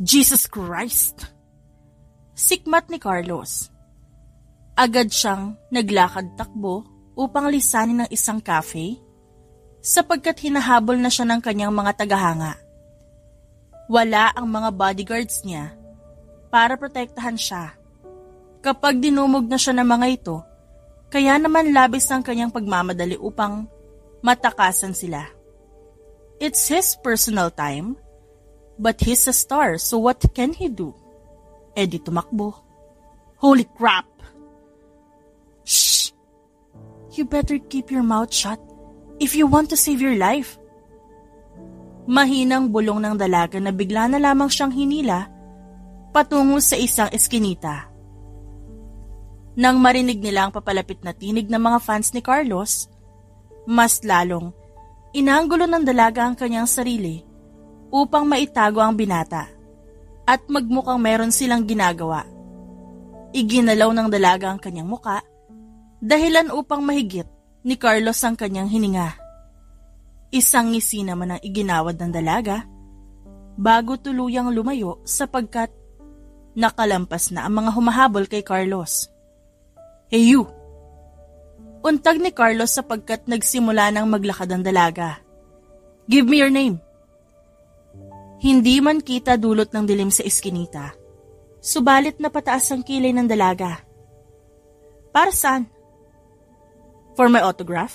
Jesus Christ! Sikmat ni Carlos. Agad siyang naglakad-takbo upang lisanin ng isang cafe sapagkat hinahabol na siya ng kanyang mga tagahanga. Wala ang mga bodyguards niya para protektahan siya. Kapag dinumog na siya ng mga ito, kaya naman labis ang kanyang pagmamadali upang matakasan sila. It's his personal time, but he's a star, so what can he do? Eh di tumakbo. Holy crap! Shh! You better keep your mouth shut if you want to save your life. Mahinang bulong ng dalaga na bigla na lamang siyang hinila patungo sa isang eskinita. Nang marinig nila ang papalapit na tinig ng mga fans ni Carlos, mas lalong inanggulo ng dalaga ang kanyang sarili upang maitago ang binata at magmukhang meron silang ginagawa. Iginalaw ng dalaga ang kanyang muka dahilan upang mahigit ni Carlos ang kanyang hininga. Isang ngisi naman ang iginawad ng dalaga bago tuluyang lumayo sapagkat nakalampas na ang mga humahabol kay Carlos. Hey you! Untag ni Carlos sapagkat nagsimula nang maglakad ang dalaga. Give me your name. Hindi man kita dulot ng dilim sa eskinita, subalit napataas ang kilay ng dalaga. Para saan? For my autograph?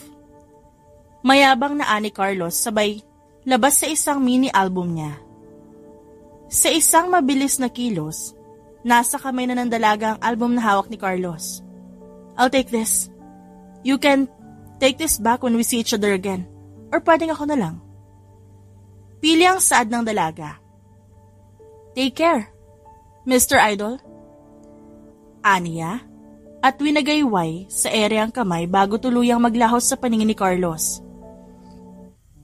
Mayabang na ani Carlos sabay labas sa isang mini album niya. Sa isang mabilis na kilos, nasa kamay na ng dalaga ang album na hawak ni Carlos. I'll take this. You can take this back when we see each other again. Or pwedeng ako na lang. Pili ang saad ng dalaga. Take care, Mr. Idol. Aniya at winagayway sa ere ang kamay bago tuluyang maglahos sa paningin ni Carlos.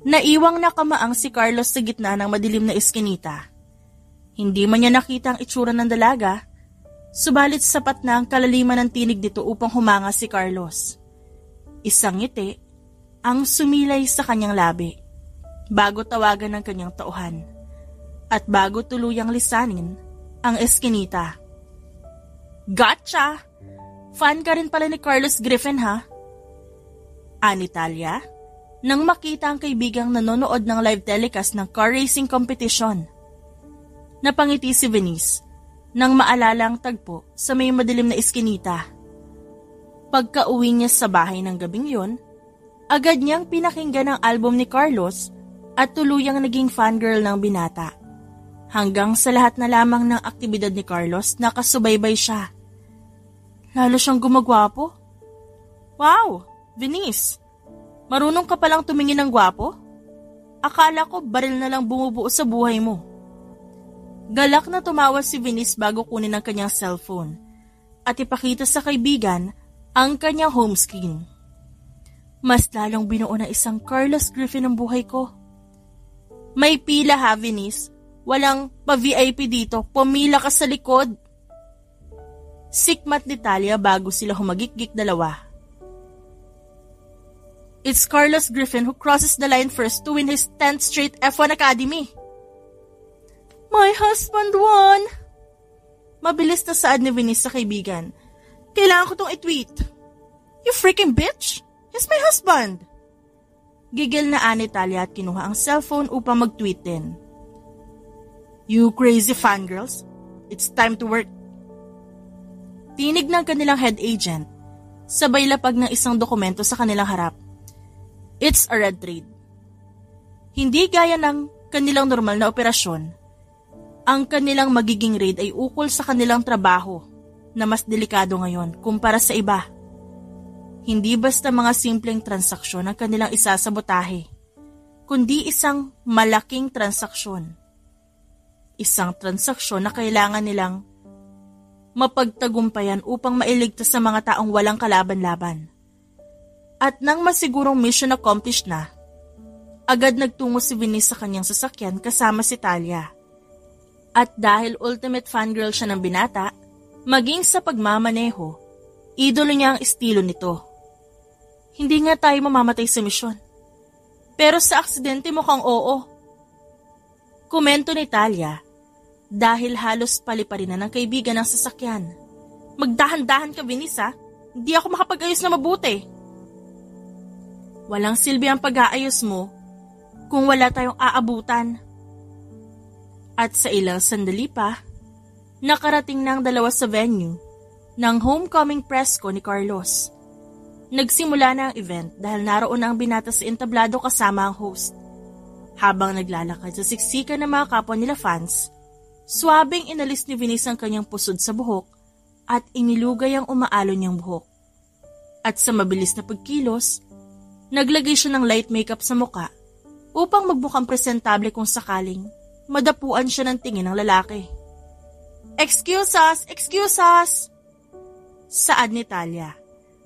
Naiwang nakamaang si Carlos sa gitna ng madilim na eskinita. Hindi man niya nakita ang itsura ng dalaga, subalit sapat na ang kalaliman ng tinig dito upang humanga si Carlos. Isang ngiti ang sumilay sa kanyang labi bago tawagan ng kanyang tauhan at bago tuluyang lisanin ang eskinita. Gotcha! Fan ka rin pala ni Carlos Griffin, ha? Ani Talia, nang makita ang kaibigang nanonood ng live telecast ng car racing competition. Napangiti si Venice nang maalala ang tagpo sa may madilim na eskinita. Pagka-uwi niya sa bahay ng gabing yun, agad niyang pinakinggan ang album ni Carlos at tuluyang naging fangirl ng binata. Hanggang sa lahat na lamang ng aktibidad ni Carlos, nakasubaybay siya. Lalo siyang gumagwapo. Wow, Venice! Marunong ka palang tumingin ng gwapo? Akala ko baril na lang bumubuo sa buhay mo. Galak na tumawa si Venice bago kunin ang kanyang cellphone at ipakita sa kaibigan ang kanyang home screen. Mas lalong binuo na isang Carlos Griffin ang buhay ko. May pila ha, Venice. Walang pa-VIP dito. Pumila ka sa likod. Sikmat ni Talia bago sila humagikgik dalawa. It's Carlos Griffin who crosses the line first to win his 10th straight F1 Academy. My husband won! Mabilis na saad ni Venice sa kaibigan. Kailangan ko tong i-tweet. You freaking bitch! He's my husband! Gigil na ani Talia at kinuha ang cellphone upang mag-tweet din. You crazy fangirls, it's time to work. Tinig ng kanilang head agent, sabay lapag ng isang dokumento sa kanilang harap. It's a red trade. Hindi gaya ng kanilang normal na operasyon. Ang kanilang magiging raid ay ukol sa kanilang trabaho na mas delikado ngayon kumpara sa iba. Hindi basta mga simpleng transaksyon ang kanilang isasabotahe, kundi isang malaking transaksyon. Isang transaksyon na kailangan nilang mapagtagumpayan upang mailigtas sa mga taong walang kalaban-laban. At nang masigurong mission accomplished na, agad nagtungo si Venice sa kanyang sasakyan kasama si Talia. At dahil ultimate fangirl siya ng binata, maging sa pagmamaneho, idolo niya ang estilo nito. Hindi nga tayo mamamatay sa misyon. Pero sa aksidente mukhang oo. Komento ni Talia, dahil halos paliparin na ng kaibigan ang sasakyan. Magdahan-dahan ka, Venice, ha? Hindi ako makapag-ayos na mabuti. Walang silbi ang pag-aayos mo kung wala tayong aabutan. At sa ilang sandali pa, nakarating na ang dalawa sa venue ng homecoming presko ni Carlos. Nagsimula na ang event dahil naroon na ang binata sa entablado kasama ang host. Habang naglalakad sa siksikan ng mga kapwa nila fans, suwabing inalis ni Venice ang kanyang pusod sa buhok at inilugay ang umaalon niyang buhok. At sa mabilis na pagkilos, naglagay siya ng light makeup sa muka upang magbukang presentable kung sakaling madapuan siya ng tingin ng lalaki. Excuse us! Excuse us! Saad ni Talia,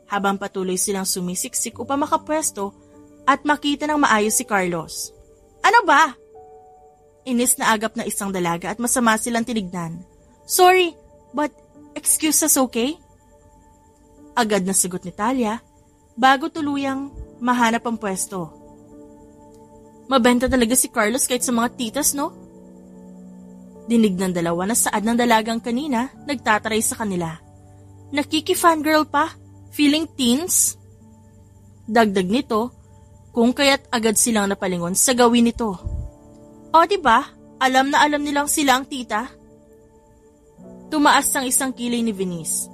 habang patuloy silang sumisiksik upang makapwesto at makita ng maayos si Carlos. Ano ba? Inis na agap na isang dalaga at masama silang tinignan. Sorry, but excuse us, okay? Agad na sagot ni Talia bago tuluyang mahanap ang pwesto. Mabenta talaga si Carlos kahit sa mga titas, no? Dinig ng dalawa na saad ng dalagang kanina nagtataray sa kanila. Nakiki-fangirl pa? Feeling teens? Dagdag nito, kung kaya't agad silang napalingon sa gawin nito. O diba, alam na alam nilang sila ang tita? Tumaas ang isang kilay ni Venice,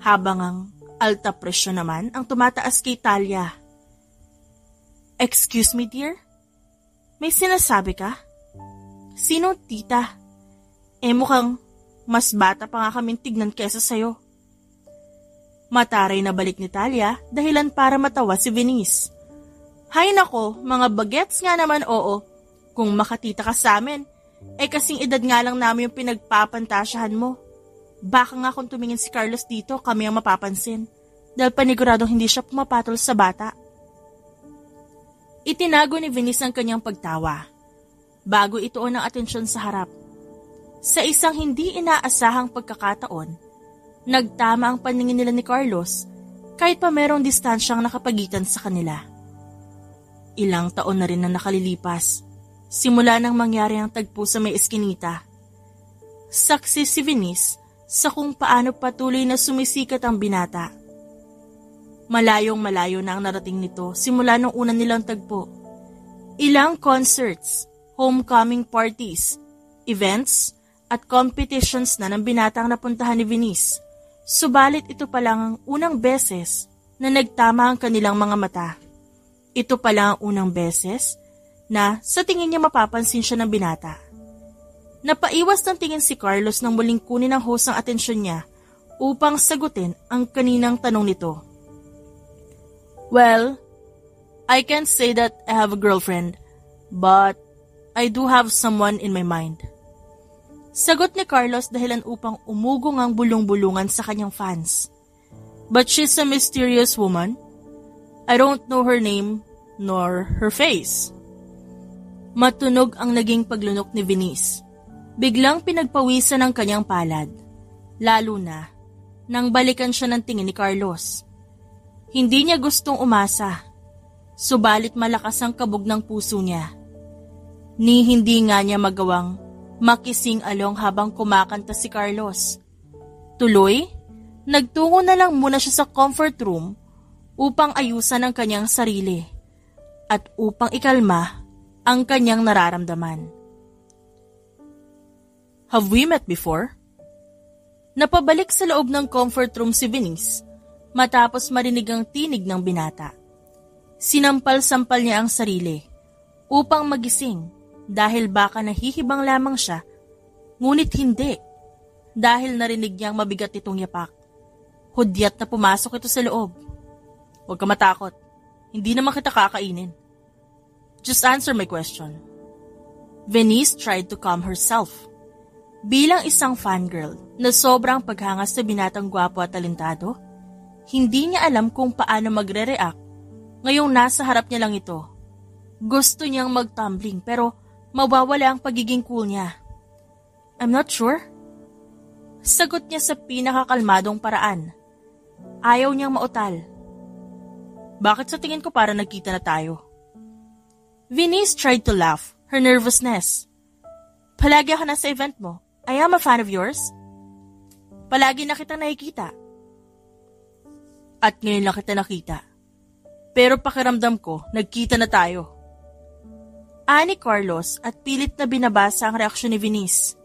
habang ang alta presyon naman ang tumataas kay Talia. Excuse me, dear? May sinasabi ka? Sinong tita? Mukhang mas bata pa nga kaming tignan kesa sayo. Mataray na balik ni Talia dahilan para matawa si Venice. Hay nako, mga bagets nga naman, oo. Kung makatita ka sa amin, kasing edad nga lang namin yung pinagpapantasyahan mo. Baka nga kung tumingin si Carlos dito, kami ang mapapansin. Dahil paniguradong hindi siya pumapatol sa bata. Itinago ni Venice ang kanyang pagtawa, bago ituon ang atensyon sa harap. Sa isang hindi inaasahang pagkakataon, nagtama ang paningin nila ni Carlos kahit pa merong distansyang nakapagitan sa kanila. Ilang taon na rin na nakalilipas, simula nang mangyari ang tagpo sa may eskinita. Saksi si Venice sa kung paano patuloy na sumisikat ang binata. Malayong malayo na ang narating nito simula nung una nilang tagpo. Ilang concerts, homecoming parties, events, at competitions na ng binatang napuntahan ni Venice. Subalit ito pa lang ang unang beses na nagtama ang kanilang mga mata. Ito pa lang ang unang beses na sa tingin niya mapapansin siya ng binata. Napaiwas ng tingin si Carlos nang muling kunin ng host ang atensyon niya upang sagutin ang kaninang tanong nito. Well, I can't say that I have a girlfriend, but I do have someone in my mind. Sagot ni Carlos dahilan upang umugong ang bulong-bulungan sa kanyang fans. But she's a mysterious woman. I don't know her name nor her face. Matunog ang naging paglunok ni Venice. Biglang pinagpawisan ang kanyang palad, lalo na nang balikan siya ng tingin ni Carlos. Hindi niya gustong umasa, subalit malakas ang kabog ng puso niya. Ni hindi nga niya magawang makising along habang kumakanta si Carlos. Tuloy, nagtungo na lang muna siya sa comfort room upang ayusan ang kanyang sarili at upang ikalma ang kanyang nararamdaman. Have we met before? Napabalik sa loob ng comfort room si Venice matapos marinig ang tinig ng binata. Sinampal-sampal niya ang sarili upang magising dahil baka nahihibang lamang siya, ngunit hindi dahil narinig niyang mabigat itong yapak. Hudyat na pumasok ito sa loob. Huwag ka matakot, hindi naman kita kakainin. Just answer my question. Venice tried to calm herself. Bilang isang fangirl na sobrang paghanga sa binatang gwapo at talentado, hindi niya alam kung paano magre-react ngayong nasa harap niya lang ito. Gusto niyang mag-tumbling pero mawawala ang pagiging cool niya. I'm not sure. Sagot niya sa pinakakalmadong paraan. Ayaw niyang mautal. Bakit sa tingin ko para nagkita na tayo? Venice tried to laugh, her nervousness. Palagi ako na sa event mo. I am a fan of yours. Palagi na kita nakikita. At ngayon lang kita nakita. Pero pakiramdam ko, nagkita na tayo. Ani Carlos at pilit na binabasa ang reaksyon ni Venice.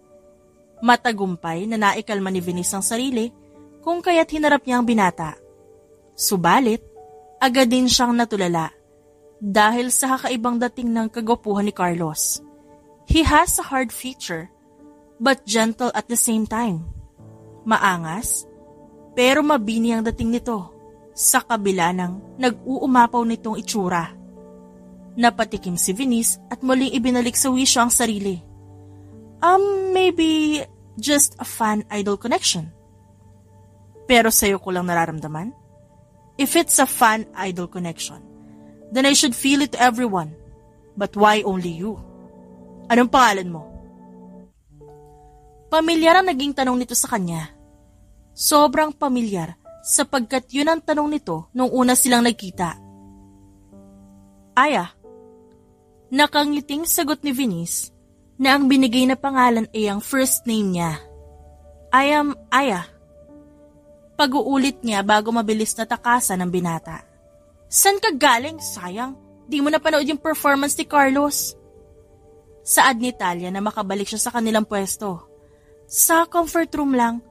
Matagumpay na naikalma ni Venice ang sarili kung kaya't hinarap niya ang binata. Subalit, agad din siyang natulala dahil sa kakaibang dating ng kagwapuhan ni Carlos. He has a hard feature, but gentle at the same time. Maangas, pero mabini ang dating nito sa kabila ng nag-uumapaw nitong itsura. Napatikim si Venice at muling ibinalik sa wisyo ang sarili. Maybe just a fan-idol connection. Pero sa'yo ko lang nararamdaman? If it's a fan-idol connection, then I should feel it to everyone. But why only you? Anong pangalan mo? Pamilyar ang naging tanong nito sa kanya. Sobrang pamilyar sapagkat yun ang tanong nito nung una silang nagkita. Aya. Nakangiting sagot ni Venice na ang binigay na pangalan ay ang first name niya. I am Aya. Pag-uulit niya bago mabilis na takasan ng binata. San ka galing? Sayang, di mo napanood yung performance ni Carlos. Saad ni Talia na makabalik siya sa kanilang pwesto. Sa comfort room lang.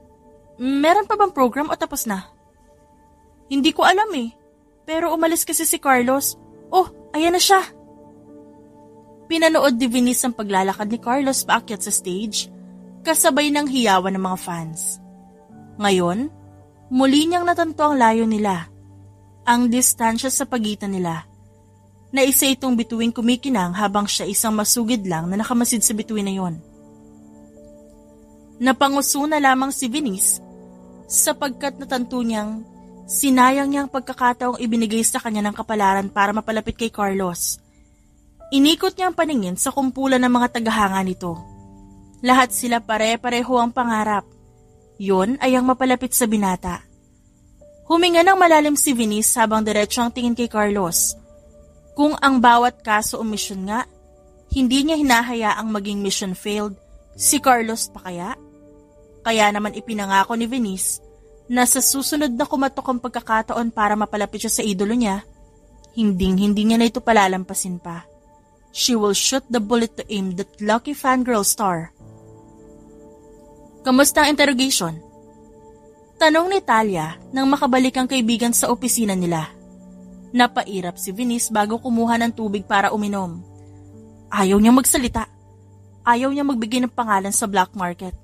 Meron pa bang program o tapos na? Hindi ko alam eh. Pero umalis kasi si Carlos. Oh, ayan na siya. Pinanood ni Venice ang paglalakad ni Carlos paakyat sa stage, kasabay ng hiyawan ng mga fans. Ngayon, muli niyang natanto ang layo nila. Ang distansya sa pagitan nila. Na isa itong bituing kumikinang habang siya isang masugid lang na nakamasid sa bituin na yon. Napanguso na lamang si Venice sapagkat natanto niyang sinayang niyang pagkakataong ibinigay sa kanya ng kapalaran para mapalapit kay Carlos. Inikot niya ang paningin sa kumpulan ng mga tagahanga nito. Lahat sila pare-pareho ang pangarap. Yun ay ang mapalapit sa binata. Huminga ng malalim si Venice habang diretso ang tingin kay Carlos. Kung ang bawat kaso o mission nga, hindi niya hinahayaang maging mission failed, si Carlos pa kaya? Kaya naman ipinangako ni Venice na sa susunod na kumatok ang pagkakataon para mapalapit siya sa idolo niya, hindi niya na ito palalampasin pa. She will shoot the bullet to aim that lucky fangirl star. Kamusta ang interrogation? Tanong ni Talia nang makabalik ang kaibigan sa opisina nila. Napairap si Venice bago kumuha ng tubig para uminom. Ayaw niya magsalita. Ayaw niya magbigay ng pangalan sa black market.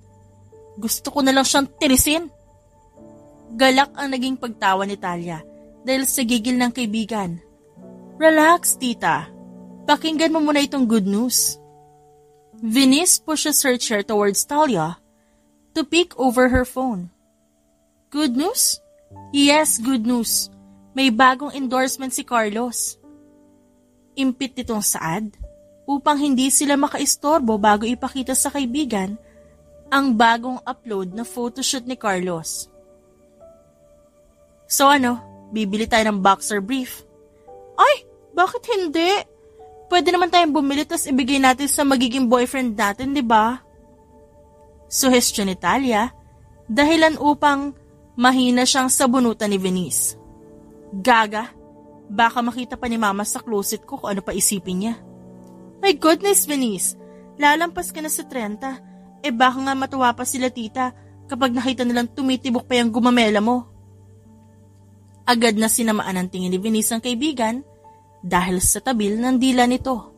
Gusto ko na lang siyang tirisin. Galak ang naging pagtawa ni Talia dahil sa gigil ng kaibigan. Relax, tita. Pakinggan mo muna itong good news. Venice pushes her chair towards Talia to peek over her phone. Good news? Yes, good news. May bagong endorsement si Carlos. Impit nitong Saad upang hindi sila makaistorbo bago ipakita sa kaibigan ang bagong upload na photoshoot ni Carlos. So bibili tayo ng boxer brief? Ay, bakit hindi? Pwede naman tayong bumili tas ibigay natin sa magiging boyfriend natin, di ba? Suhestyon ni Talia, dahilan upang mahina siyang sabunutan ni Venice. Gaga, baka makita pa ni Mama sa closet ko kung ano pa isipin niya. My goodness, Venice, lalampas ka na sa 30. Baka nga matuwa pa sila tita kapag nakita nilang tumitibok pa yung gumamela mo. Agad na sinamaan ang tingin ni Venice ang kaibigan dahil sa tabil ng dila nito.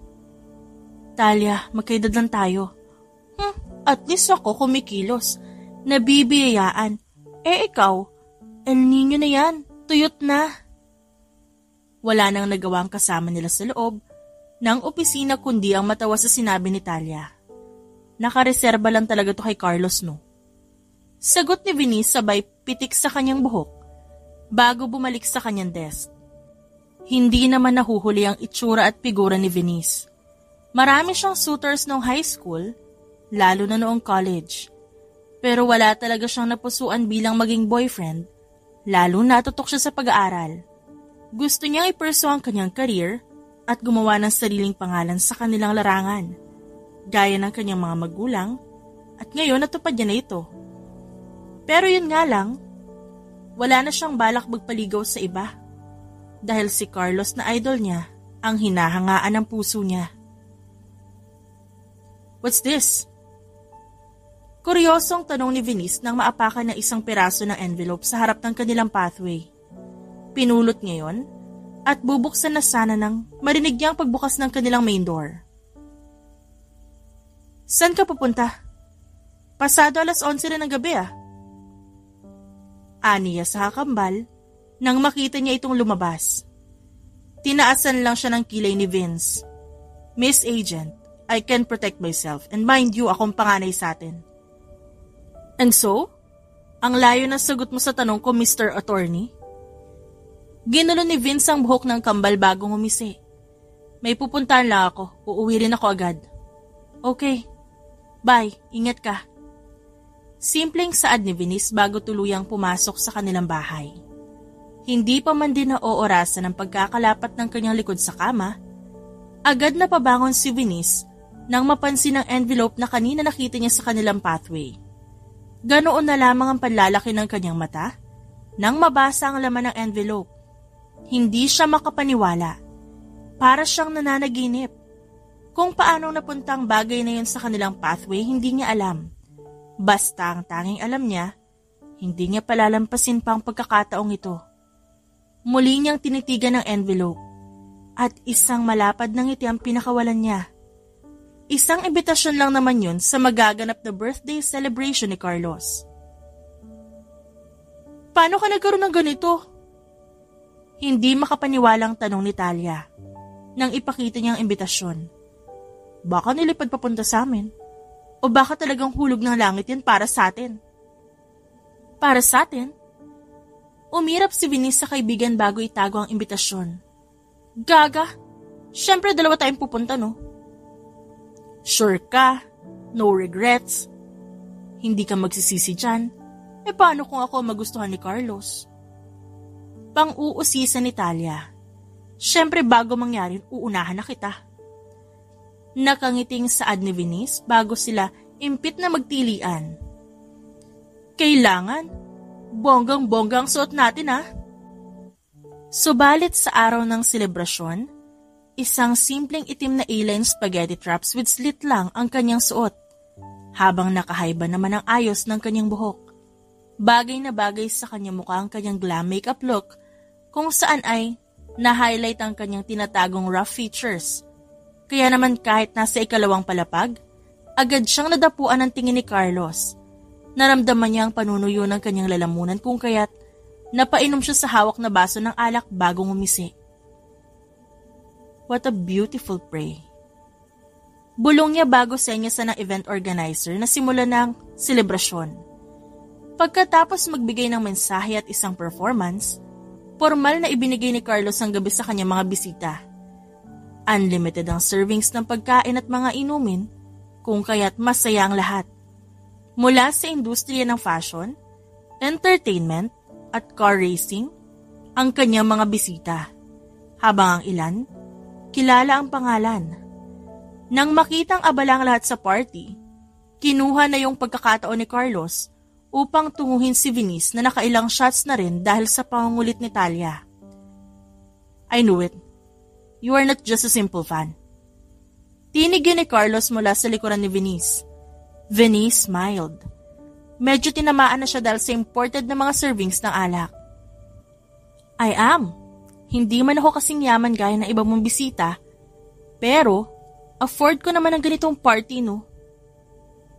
Talia, magkaedad lang tayo. At least ako kumikilos. Nabibiyayaan. Ikaw, El Niño na yan. Tuyot na. Wala nang nagawang kasama nila sa loob ng opisina kundi ang matawa sa sinabi ni Talia. Nakareserba lang talaga to kay Carlos, no? Sagot ni Venice sabay pitik sa kanyang buhok bago bumalik sa kanyang desk. Hindi naman nahuhuli ang itsura at figura ni Venice. Marami siyang suitors noong high school, lalo na noong college. Pero wala talaga siyang napusuan bilang maging boyfriend, lalo na tutok siya sa pag-aaral. Gusto niyang i-pursue ang kanyang career at gumawa ng sariling pangalan sa kanilang larangan, gaya ng kanyang mga magulang at ngayon natupad niya na ito. Pero yun nga lang, wala na siyang balak magpaligaw sa iba dahil si Carlos na idol niya ang hinahangaan ng puso niya. What's this? Kuryosong tanong ni Venice nang maapakan ng isang piraso ng envelope sa harap ng kanilang pathway. Pinulot niya yon at bubuksan na sana nang marinig niya ang pagbukas ng kanilang main door. Saan ka pupunta? Pasado 11:00 na ng gabi Aniya sa kakambal nang makita niya itong lumabas. Tinaasan lang siya ng kilay ni Vince. Miss Agent, I can protect myself and mind you akong panganay sa atin. And so? Ang layo na sagot mo sa tanong ko, Mr. Attorney? Ginulo ni Vince ang buhok ng kambal bago ngumisi. May pupuntahan lang ako. Uuwi rin ako agad. Okay. Bye. Ingat ka. Simpleng saad ni Venice bago tuluyang pumasok sa kanilang bahay. Hindi pa man din naoorasan ang pagkakalapat ng kanyang likod sa kama, agad na pabangon si Venice nang mapansin ang envelope na kanina nakita niya sa kanilang pathway. Ganoon na lamang ang panlalaki ng kanyang mata nang mabasa ang laman ng envelope. Hindi siya makapaniwala. Para siyang nananaginip. Kung paano napunta ang bagay na yun sa kanilang pathway, hindi niya alam. Basta ang tanging alam niya, hindi niya palalampasin pa ang pagkakataong ito. Muli niyang tinitigan ang envelope at isang malapad na ngiti ang pinakawalan niya. Isang imbitasyon lang naman yun sa magaganap na birthday celebration ni Carlos. Paano ka nagkaroon ng ganito? Hindi makapaniwalang tanong ni Talia nang ipakita niya ang imbitasyon. Baka nilipad papunta sa amin o baka talagang hulog ng langit yan para sa atin. Para sa atin? Umirap si Venice sa kaibigan bago itago ang imbitasyon. Gaga, syempre dalawa tayong pupunta no? Sure ka, no regrets. Hindi ka magsisisi dyan. Paano kung ako magustuhan ni Carlos? Pang-uusisa ni Talia. Syempre bago mangyari, uunahan na kita. Nakangiting saad ni Venice bago sila impit na magtilian. Kailangan, bonggang-bonggang suot natin Subalit sa araw ng selebrasyon, isang simpleng itim na A-line spaghetti traps with slit lang ang kanyang suot, habang nakahaiba naman ang ayos ng kanyang buhok. Bagay na bagay sa kanyang mukha ang kanyang glam makeup look, kung saan ay na-highlight ang kanyang tinatagong rough features. Kaya naman kahit nasa ikalawang palapag, agad siyang nadapuan ng tingin ni Carlos. Naramdaman niya ang panunuyo ng kanyang lalamunan kung kaya't napainom siya sa hawak na baso ng alak bago ngumisi. What a beautiful prey. Bulong niya bago senyasa ng event organizer na simulan ng selebrasyon. Pagkatapos magbigay ng mensahe at isang performance, formal na ibinigay ni Carlos ang gabi sa kanyang mga bisita. Unlimited ang servings ng pagkain at mga inumin, kung kaya't masaya ang lahat. Mula sa industriya ng fashion, entertainment at car racing, ang kanyang mga bisita. Habang ang ilan, kilala ang pangalan. Nang makitang abala ang lahat sa party, kinuha na yung pagkakataon ni Carlos upang tunguhin si Venice na nakailang shots na rin dahil sa pangungulit ni Talia. I knew it. You are not just a simple fan. Tinig yun ni Carlos mula sa likuran ni Venice. Venice smiled. Medyo tinamaan na siya dahil sa imported na mga servings ng alak. I am. Hindi man ako kasing yaman gaya ng iba mong bisita, pero afford ko naman ang ganitong party, no?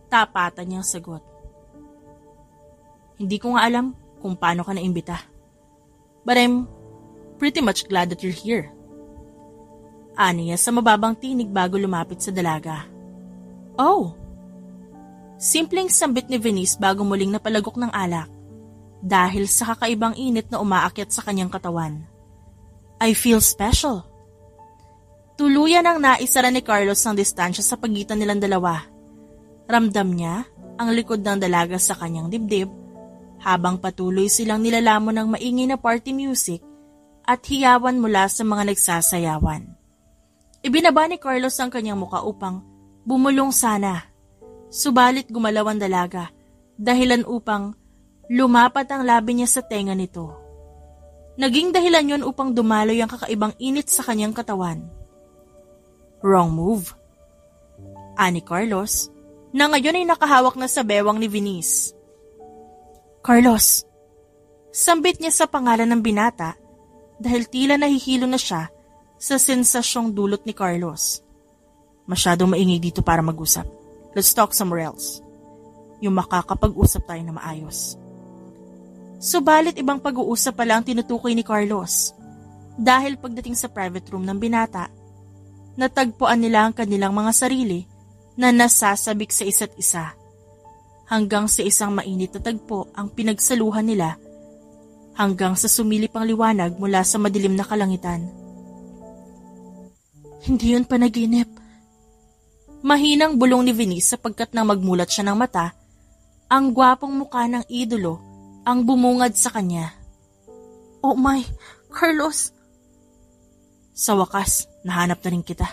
Tapatan niyang sagot. Hindi ko nga alam kung paano ka naimbita. But I'm pretty much glad that you're here. Aniya sa mababang tinig bago lumapit sa dalaga. Oh! Simpleng sambit ni Venice bago muling napalagok ng alak dahil sa kakaibang init na umaakyat sa kanyang katawan. I feel special. Tuluyan ang naisara ni Carlos ang distansya sa pagitan nilang dalawa. Ramdam niya ang likod ng dalaga sa kanyang dibdib habang patuloy silang nilalamon ng maingay na party music at hiyawan mula sa mga nagsasayawan. Ibinaba ni Carlos ang kanyang muka upang bumulong sana. Subalit gumalaw ang dalaga, dahilan upang lumapat ang labi niya sa tenga nito. Naging dahilan yon upang dumaloy ang kakaibang init sa kanyang katawan. Wrong move. Ani Carlos, na ngayon ay nakahawak na sa bewang ni Venice. Carlos! Sambit niya sa pangalan ng binata dahil tila nahihilo na siya sa sensasyong dulot ni Carlos. Masyadong maingay dito para mag-usap. Let's talk somewhere else. Yung makakapag-usap tayo na maayos. Subalit ibang pag-uusap pala ang tinutukoy ni Carlos. Dahil pagdating sa private room ng binata, natagpuan nila ang kanilang mga sarili na nasasabik sa isa't isa. Hanggang sa isang mainit na tagpo ang pinagsaluhan nila hanggang sa sumilip ang liwanag mula sa madilim na kalangitan. Hindi yun panaginip. Mahinang bulong ni Venice sapagkat nang magmulat siya ng mata, ang gwapong mukha ng idolo ang bumungad sa kanya. Oh my, Carlos! Sa wakas, nahanap na rin kita.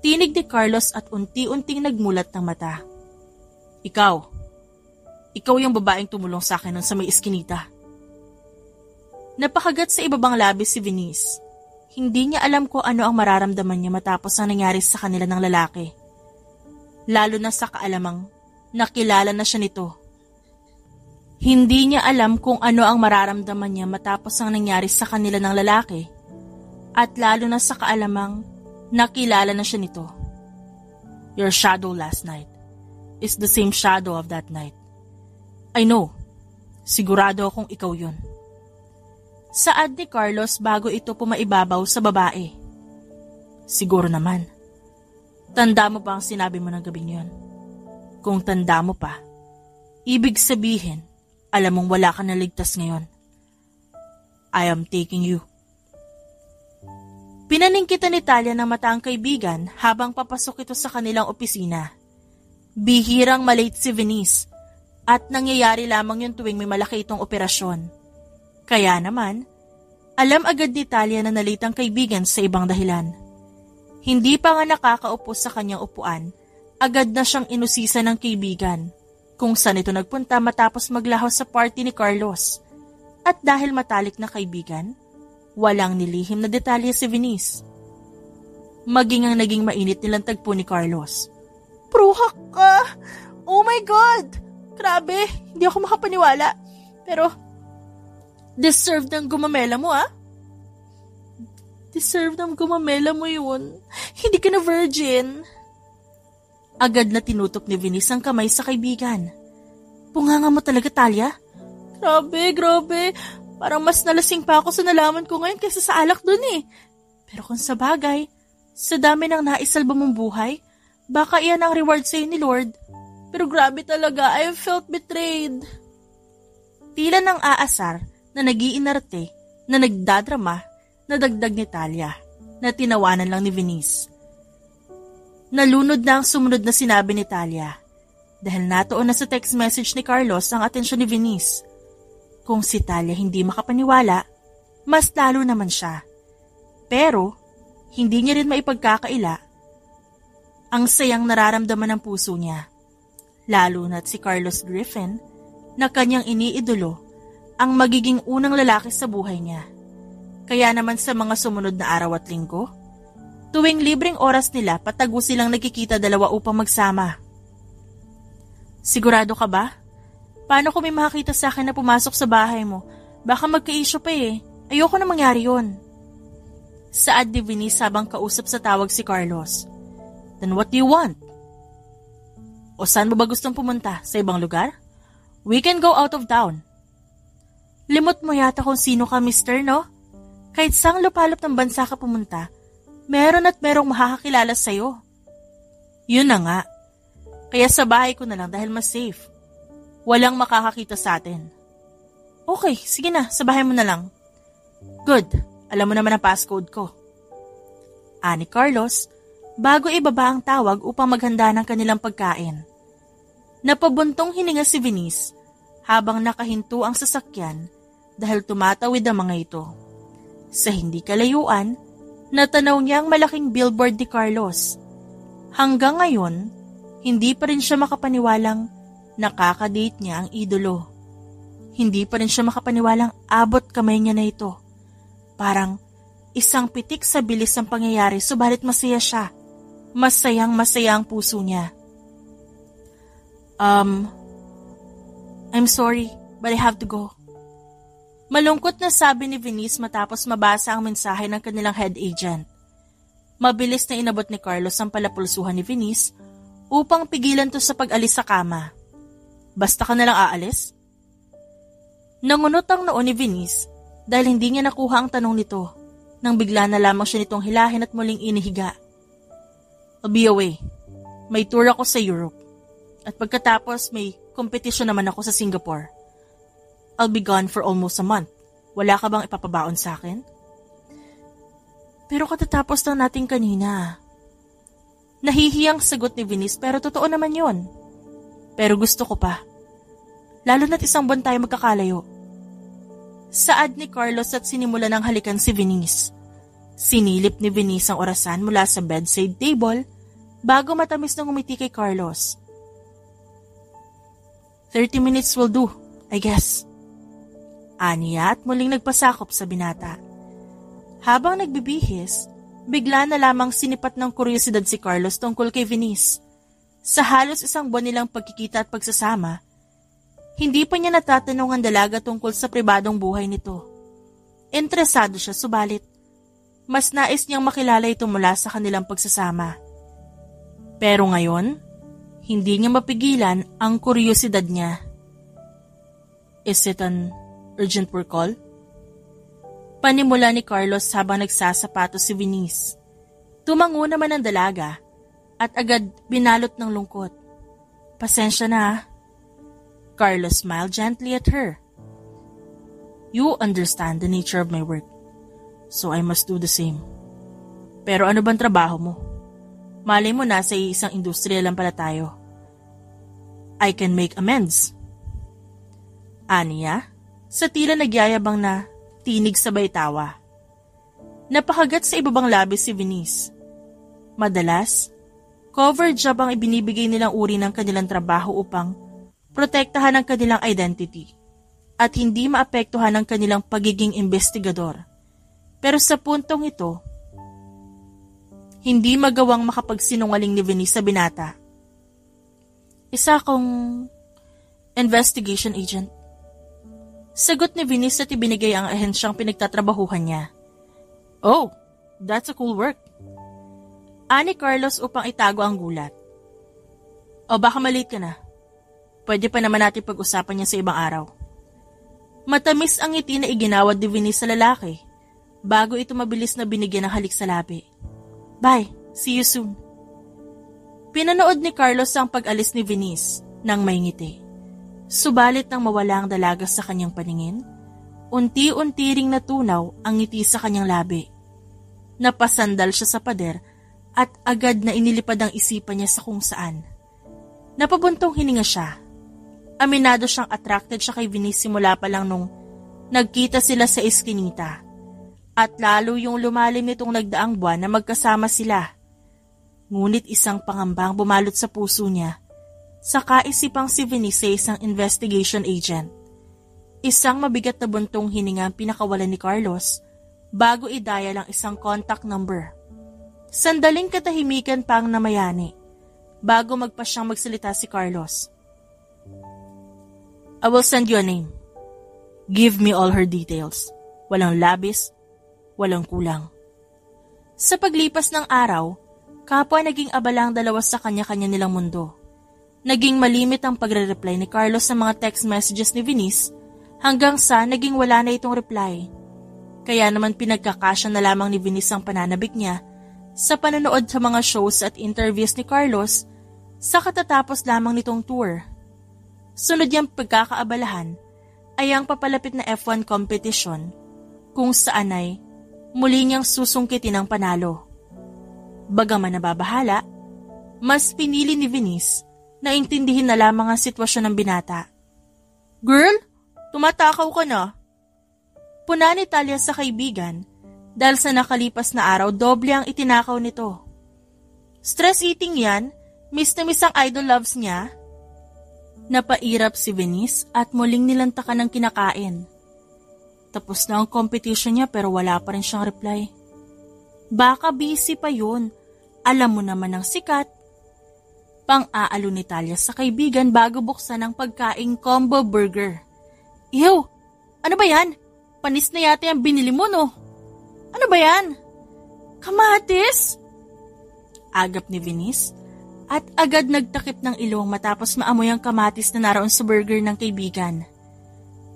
Tinig ni Carlos at unti-unting nagmulat ng mata. Ikaw yung babaeng tumulong sa akin nun sa may iskinita. Napakagat sa ibabang labis si Venice. Hindi niya alam kung ano ang mararamdaman niya matapos ang nangyari sa kanila ng lalaki. Lalo na sa kaalamang nakilala na siya nito. Hindi niya alam kung ano ang mararamdaman niya matapos ang nangyari sa kanila ng lalaki at lalo na sa kaalamang nakilala na siya nito. Your shadow last night is the same shadow of that night. I know. Sigurado akong ikaw yun. Saad ni Carlos bago ito pumaibabaw sa babae. Siguro naman. Tanda mo ba ang sinabi mo ng gabing yun? Kung tanda mo pa, ibig sabihin, alam mong wala ka na ligtas ngayon. I am taking you. Pinaningkitan ni Talia ng mata ang kaibigan habang papasok ito sa kanilang opisina. Bihirang malate si Venice at nangyayari lamang yun tuwing may malaki itong operasyon. Kaya naman, alam agad ni Talia na nalate ang kaibigan sa ibang dahilan. Hindi pa nga nakakaupo sa kanyang upuan, agad na siyang inusisa ng kaibigan kung saan ito nagpunta matapos maglaho sa party ni Carlos. At dahil matalik na kaibigan, walang nilihim na detalye si Venice. Maging ang naging mainit nilang tagpo ni Carlos. Pruhak ka! Oh my God! Grabe, hindi ako makapaniwala. Pero, deserve ng gumamela mo Deserve ng gumamela mo yun. Hindi ka na virgin. Agad na tinutok ni Venice ang kamay sa kaibigan. Bunganga mo talaga, Talia? Grabe. Parang mas nalasing pa ako sa nalaman ko ngayon kaysa sa alak dun eh. Pero kung sa bagay, sa dami ng naisalba mong buhay, baka iyan ang reward sa'yo ni Lord. Pero grabe talaga, I felt betrayed. Tila ng aasar na nag-iinarte, na nagdadrama, na dagdag ni Talia, na tinawanan lang ni Venice. Nalunod na ang sumunod na sinabi ni Talia dahil natuon na sa text message ni Carlos ang atensyon ni Venice. Kung si Talia hindi makapaniwala, mas lalo naman siya. Pero, hindi niya rin maipagkakaila ang sayang nararamdaman ng puso niya. Lalo na't si Carlos Griffin, na kanyang iniidolo, ang magiging unang lalaki sa buhay niya. Kaya naman sa mga sumunod na araw at linggo, tuwing libreng oras nila patago silang nagkikita dalawa upang magsama. Sigurado ka ba? Paano kung may makakita sa akin na pumasok sa bahay mo? Baka magka-issue pa eh. Ayoko na mangyari yun. Saad ni Venice habang kausap sa tawag si Carlos. Then what do you want? O saan mo ba gustong pumunta? Sa ibang lugar? We can go out of town. Limot mo yata kung sino ka, mister, no? Kahit saang lupalop ng bansa ka pumunta, meron at merong makakakilala sa'yo. Yun na nga. Kaya sa bahay ko na lang dahil mas safe. Walang makakakita sa atin. Okay, sige na, sa bahay mo na lang. Good, alam mo naman ang passcode ko. Ani Carlos, bago ibaba ang tawag upang maghanda ng kanilang pagkain. Napabuntong hininga si Venice habang nakahinto ang sasakyan dahil tumatawid ang mga ito. Sa hindi kalayuan, natanaw niya ang malaking billboard ni Carlos. Hanggang ngayon, Hindi pa rin siya makapaniwalang nakakadate niya ang idolo. Hindi pa rin siya makapaniwalang abot kamay niya na ito. Parang isang pitik sa bilis ng pangyayari, subalit masaya siya. Masayang-masaya ang puso niya. I'm sorry, but I have to go. Malungkot na sabi ni Venice matapos mabasa ang mensahe ng kanilang head agent. Mabilis na inabot ni Carlos ang palapulsuhan ni Venice upang pigilan to sa pag-alis sa kama. Basta ka nalang aalis? Nangunot ang noo ni Venice dahil hindi niya nakuha ang tanong nito nang bigla na lamang siya nitong hilahin at muling inihiga. I'll be away. May tour ako sa Europe. At pagkatapos may kompetisyon naman ako sa Singapore. I'll be gone for almost a month. Wala ka bang ipapabaon sa akin? Pero katatapos lang natin kanina. Nahihiyang sagot ni Venice pero totoo naman yon. Pero gusto ko pa. Lalo na't isang buwan tayo magkakalayo. Saad ni Carlos at sinimula ng halikan si Venice. Sinilip ni Venice ang orasan mula sa bedside table bago matamis na ngumiti kay Carlos. 30 minutes will do, I guess. Aniya at muling nagpasakop sa binata. Habang nagbibihis, bigla na lamang sinipat ng kuryosidad si Carlos tungkol kay Venice. Sa halos isang buwan nilang pagkikita at pagsasama, hindi pa niya natatanong ang dalaga tungkol sa pribadong buhay nito. Interesado siya subalit, mas nais niyang makilala ito mula sa kanilang pagsasama. Pero ngayon, hindi niya mapigilan ang kuryosidad niya. Is it an urgent work call? Panimula ni Carlos habang nagsasapatos si Venice. Tumango naman ang dalaga at agad binalot ng lungkot. Pasensya na. Carlos smiled gently at her. You understand the nature of my work, so I must do the same. Pero ano bang trabaho mo? Malay mo na sa isang industriya lang pala tayo. I can make amends. Aniya, sa tila nagyayabang na tinig sabay tawa. Napakagat sa ibabang labis si Venice. Madalas, cover job ang ibinibigay nilang uri ng kanilang trabaho upang protektahan ang kanilang identity at hindi maapektuhan ang kanilang pagiging investigador. Pero sa puntong ito, hindi magawang makapagsinungaling ni Venice sa binata. Isa akong investigation agent. Sagot ni Venice at ibinigay ang ahensyang pinagtatrabahuhan niya. Oh, that's a cool work. Ani Carlos upang itago ang gulat. O baka malate ka na. Pwede pa naman natin pag-usapan niya sa ibang araw. Matamis ang ngiti na iginawad ni Venice sa lalaki bago ito mabilis na binigyan ng halik sa labi. Bye, see you soon. Pinanood ni Carlos ang pag-alis ni Venice nang may ngiti. Subalit nang mawala ang dalaga sa kanyang paningin, unti-unti ring natunaw ang ngiti sa kanyang labi. Napasandal siya sa pader at agad na inilipad ang isipan niya sa kung saan. Napabuntong hininga siya. Aminado siyang attracted siya kay Venice simula pa lang nung nagkita sila sa eskinita. At lalo yung lumalim nitong nagdaang buwan na magkasama sila. Ngunit isang pangambang bumalot sa puso niya sa kaisipang si Venice ay isang investigation agent. Isang mabigat na buntong hininga ang pinakawalan ni Carlos bago i-dial ang isang contact number. Sandaling katahimikan pa ang namayani bago magpasyang magsalita si Carlos. I will send you a name. Give me all her details. Walang labis, walang kulang. Sa paglipas ng araw, kapwa naging abala ang dalawa sa kanya-kanya nilang mundo. Naging malimit ang pagre-reply ni Carlos sa mga text messages ni Venice hanggang sa naging wala na itong reply. Kaya naman pinagkakasya na lamang ni Venice ang pananabik niya sa panonood sa mga shows at interviews ni Carlos sa katatapos lamang nitong tour. Sunod niyang pagkakaabalahan ay ang papalapit na F1 competition kung saan ay muli niyang susungkitin ang panalo. Bagaman nababahala, mas pinili ni Venice na intindihin na lamang ang sitwasyon ng binata. Girl, tumatakaw ka na. Puna ni Talia sa kaibigan dahil sa nakalipas na araw doble ang itinakaw nito. Stress eating yan, Miss na miss ang idol loves niya. Napairap si Venice at muling nilantakan ng kinakain. Tapos na ang competition niya pero wala pa rin siyang reply. Baka busy pa yun. Alam mo naman ang sikat. Pang-aalo ni Talia sa kaibigan bago buksan ang pagkaing combo burger. Ew! Ano ba yan? Panis na yata yung binili mo, no? Ano ba yan? Kamatis? Agap ni Venice at agad nagtakip ng ilong matapos maamoy ang kamatis na naroon sa burger ng kaibigan.